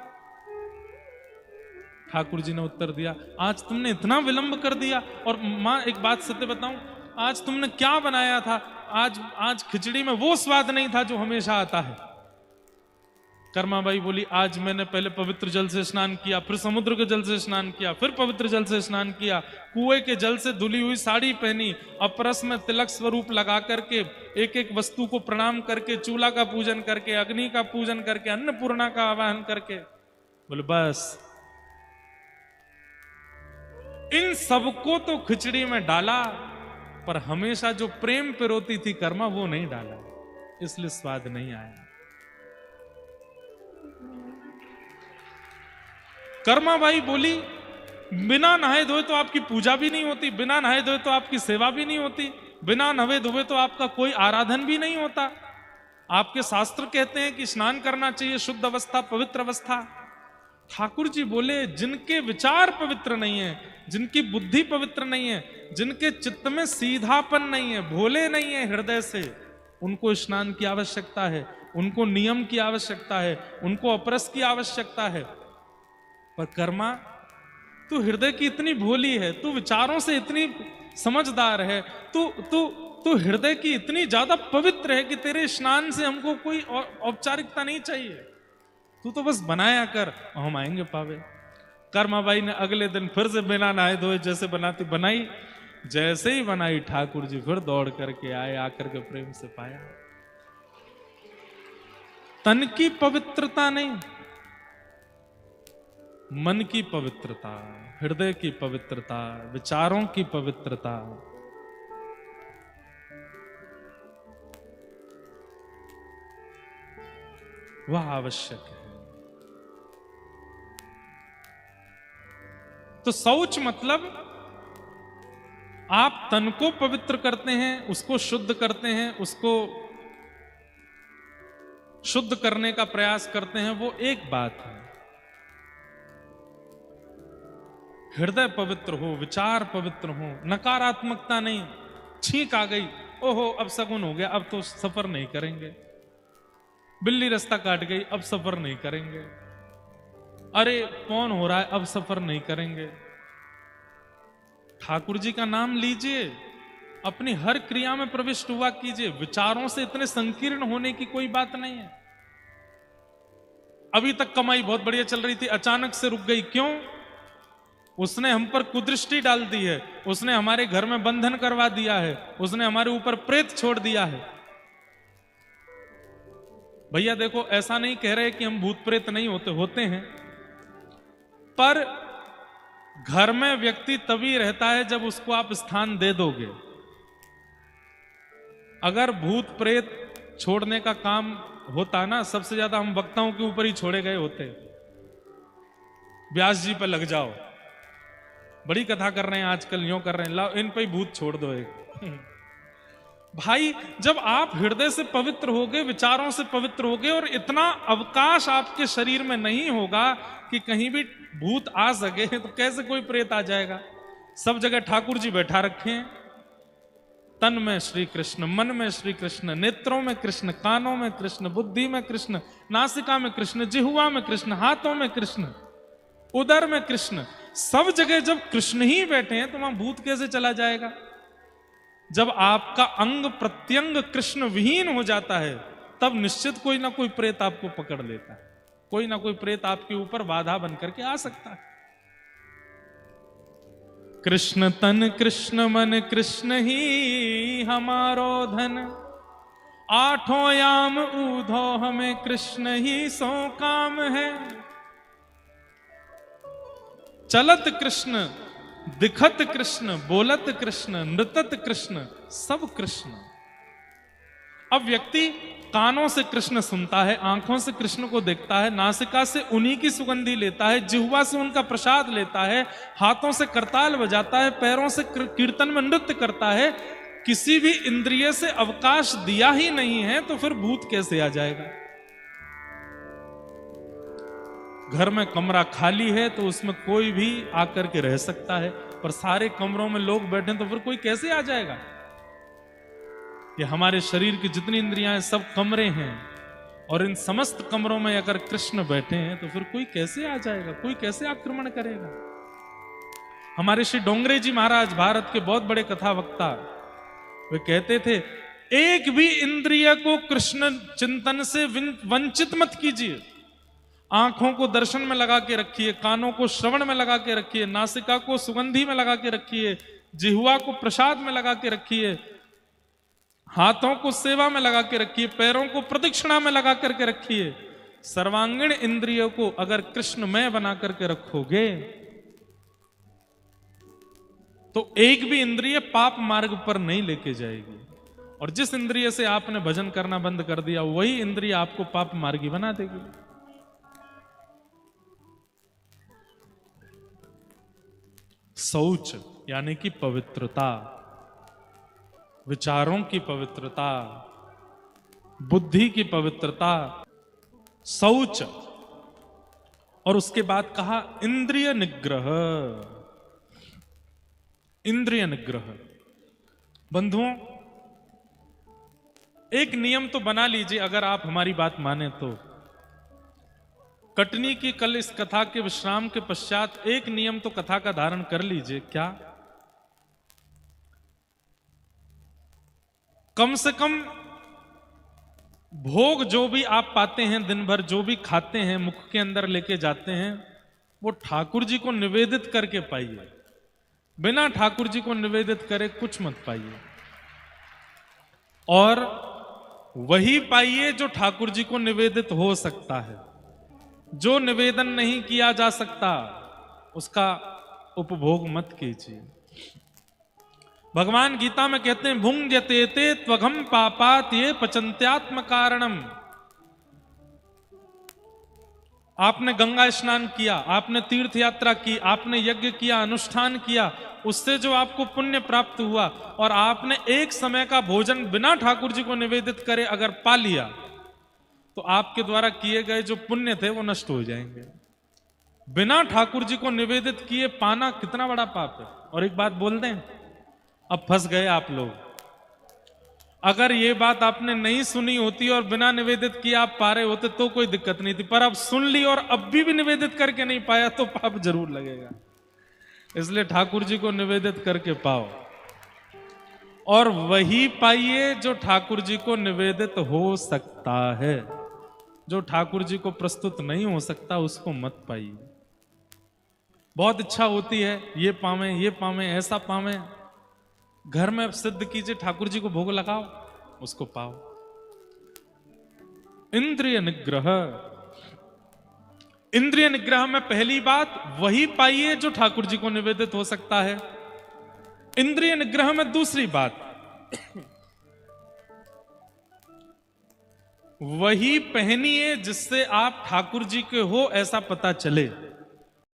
ठाकुर जी ने उत्तर दिया आज तुमने इतना विलंब कर दिया, और मां एक बात सत्य बताऊं, आज तुमने क्या बनाया था, आज खिचड़ी में वो स्वाद नहीं था जो हमेशा आता है। कर्माबाई बोली आज मैंने पहले पवित्र जल से स्नान किया, फिर समुद्र के जल से स्नान किया, फिर पवित्र जल से स्नान किया, कुएं के जल से धुली हुई साड़ी पहनी, अपरस में तिलक स्वरूप लगा करके, एक एक वस्तु को प्रणाम करके, चूल्हा का पूजन करके, अग्नि का पूजन करके, अन्नपूर्णा का आवाहन करके। बोले बस इन सबको तो खिचड़ी में डाला, पर हमेशा जो प्रेम पिरोती थी कर्मा वो नहीं डाला, इसलिए स्वाद नहीं आया। कर्माबाई बोली बिना नहाए धोए तो आपकी पूजा भी नहीं होती, बिना नहाए धोए तो आपकी सेवा भी नहीं होती, बिना नहाए धोए तो आपका कोई आराधन भी नहीं होता। आपके शास्त्र कहते हैं कि स्नान करना चाहिए, शुद्ध अवस्था, पवित्र अवस्था। ठाकुर जी बोले जिनके विचार पवित्र नहीं है, जिनकी बुद्धि पवित्र नहीं है, जिनके चित्त में सीधापन नहीं है, भोले नहीं है हृदय से, उनको स्नान की आवश्यकता है, उनको नियम की आवश्यकता है, उनको अपरस की आवश्यकता है। पर कर्मा तू हृदय की इतनी भोली है, तू विचारों से इतनी समझदार है, तू हृदय की इतनी ज्यादा पवित्र है कि तेरे स्नान से हमको कोई औपचारिकता नहीं चाहिए, तू तो बस बनाया कर, हम आएंगे पावे। कर्माबाई ने अगले दिन फिर से बिना नहाए धोए जैसे बनाती बनाई, जैसे ही बनाई ठाकुर जी फिर दौड़ करके आए, आकर के प्रेम से पाया। तन की पवित्रता नहीं, मन की पवित्रता, हृदय की पवित्रता, विचारों की पवित्रता, वह आवश्यक है। तो शौच मतलब आप तन को पवित्र करते हैं, उसको शुद्ध करते हैं, उसको शुद्ध करने का प्रयास करते हैं, वो एक बात है। हृदय पवित्र हो, विचार पवित्र हो, नकारात्मकता नहीं, छींक आ गई, ओहो अब शगुन हो गया, अब तो सफर नहीं करेंगे, बिल्ली रास्ता काट गई, अब सफर नहीं करेंगे, अरे कौन हो रहा है, अब सफर नहीं करेंगे। ठाकुर जी का नाम लीजिए, अपनी हर क्रिया में प्रविष्ट हुआ कीजिए। विचारों से इतने संकीर्ण होने की कोई बात नहीं है। अभी तक कमाई बहुत बढ़िया चल रही थी, अचानक से रुक गई, क्यों? उसने हम पर कुदृष्टि डाल दी है, उसने हमारे घर में बंधन करवा दिया है, उसने हमारे ऊपर प्रेत छोड़ दिया है। भैया देखो, ऐसा नहीं कह रहे कि हम भूत प्रेत नहीं होते हैं, पर घर में व्यक्ति तभी रहता है जब उसको आप स्थान दे दोगे। अगर भूत प्रेत छोड़ने का काम होता ना, सबसे ज्यादा हम वक्ताओं के ऊपर ही छोड़े गए होते। व्यास जी पे लग जाओ, बड़ी कथा कर रहे हैं आजकल, यूं कर रहे हैं, लाओ इन पे ही भूत छोड़ दो एक। भाई जब आप हृदय से पवित्र होगे, विचारों से पवित्र होगे, और इतना अवकाश आपके शरीर में नहीं होगा कि कहीं भी भूत आ सके, तो कैसे कोई प्रेत आ जाएगा? सब जगह ठाकुर जी बैठा रखे हैं। तन में श्री कृष्ण, मन में श्री कृष्ण, नेत्रों में कृष्ण, कानों में कृष्ण, बुद्धि में कृष्ण, नासिका में कृष्ण, जिह्वा में कृष्ण, हाथों में कृष्ण, उदर में कृष्ण। सब जगह जब कृष्ण ही बैठे हैं तो वहां भूत कैसे चला जाएगा? जब आपका अंग प्रत्यंग कृष्ण विहीन हो जाता है, तब निश्चित कोई ना कोई प्रेत आपको पकड़ लेता है, कोई ना कोई प्रेत आपके ऊपर बाधा बन करके आ सकता है। कृष्ण तन कृष्ण मन कृष्ण ही हमारो धन, आठों याम ऊधो हमें कृष्ण ही सो काम है। चलत कृष्ण, दिखत कृष्ण, बोलत कृष्ण, नृतत कृष्ण, सब कृष्ण। अब व्यक्ति कानों से कृष्ण सुनता है, आंखों से कृष्ण को देखता है, नासिका से उन्हीं की सुगंधी लेता है, जिह्वा से उनका प्रसाद लेता है, हाथों से करताल बजाता है, पैरों से कीर्तन में नृत्य करता है। किसी भी इंद्रिय से अवकाश दिया ही नहीं है, तो फिर भूत कैसे आ जाएगा? घर में कमरा खाली है तो उसमें कोई भी आकर के रह सकता है, पर सारे कमरों में लोग बैठे तो फिर कोई कैसे आ जाएगा? ये हमारे शरीर की जितनी इंद्रियां हैं सब कमरे हैं, और इन समस्त कमरों में अगर कृष्ण बैठे हैं तो फिर कोई कैसे आ जाएगा? कोई कैसे आक्रमण करेगा? हमारे श्री डोंगरे जी महाराज, भारत के बहुत बड़े कथा वक्ता, वे कहते थे, एक भी इंद्रिय को कृष्ण चिंतन से वंचित मत कीजिए। आंखों को दर्शन में लगा के रखिए, कानों को श्रवण में लगा के रखिए, नासिका को सुगंधी में लगा के रखिए, जिह्वा को प्रसाद में लगा के रखिए, हाथों को सेवा में लगा के रखिए, पैरों को प्रदक्षिणा में लगा करके रखिए। सर्वांगीण इंद्रियों को अगर कृष्णमय बना करके रखोगे तो एक भी इंद्रिय पाप मार्ग पर नहीं लेके जाएगी। और जिस इंद्रिय से आपने भजन करना बंद कर दिया, वही इंद्रिय आपको पाप मार्गी बना देगी। शौच यानी कि पवित्रता, विचारों की पवित्रता, बुद्धि की पवित्रता, शौच। और उसके बाद कहा इंद्रिय निग्रह। इंद्रिय निग्रह, बंधुओं एक नियम तो बना लीजिए, अगर आप हमारी बात माने तो। कटनी की कल इस कथा के विश्राम के पश्चात एक नियम तो कथा का धारण कर लीजिए। क्या? कम से कम भोग जो भी आप पाते हैं दिन भर, जो भी खाते हैं, मुख के अंदर लेके जाते हैं, वो ठाकुर जी को निवेदित करके पाइए। बिना ठाकुर जी को निवेदित करे कुछ मत पाइए। और वही पाइए जो ठाकुर जी को निवेदित हो सकता है। जो निवेदन नहीं किया जा सकता उसका उपभोग मत कीजिए। भगवान गीता में कहते हैं, भुंग्यते ते त्वघम पापात ये पचंत्यात्म कारणम। आपने गंगा स्नान किया, आपने तीर्थ यात्रा की, आपने यज्ञ किया, अनुष्ठान किया, उससे जो आपको पुण्य प्राप्त हुआ, और आपने एक समय का भोजन बिना ठाकुर जी को निवेदित करे अगर पा लिया, तो आपके द्वारा किए गए जो पुण्य थे वो नष्ट हो जाएंगे। बिना ठाकुर जी को निवेदित किए पाना कितना बड़ा पाप है। और एक बात बोल दें, अब फंस गए आप लोग। अगर ये बात आपने नहीं सुनी होती और बिना निवेदित किए आप पा रहे होते तो कोई दिक्कत नहीं थी, पर अब सुन ली और अब भी निवेदित करके नहीं पाया तो पाप जरूर लगेगा। इसलिए ठाकुर जी को निवेदित करके पाओ, और वही पाइए जो ठाकुर जी को निवेदित हो सकता है। जो ठाकुर जी को प्रस्तुत नहीं हो सकता उसको मत पाइए। बहुत इच्छा होती है ये पावे, ये पावे, ऐसा पावे, घर में सिद्ध कीजिए, ठाकुर जी को भोग लगाओ, उसको पाओ। इंद्रिय निग्रह, इंद्रिय निग्रह में पहली बात वही पाइए जो ठाकुर जी को निवेदित हो सकता है। इंद्रिय निग्रह में दूसरी बात, वही पहनिए जिससे आप ठाकुर जी के हो ऐसा पता चले।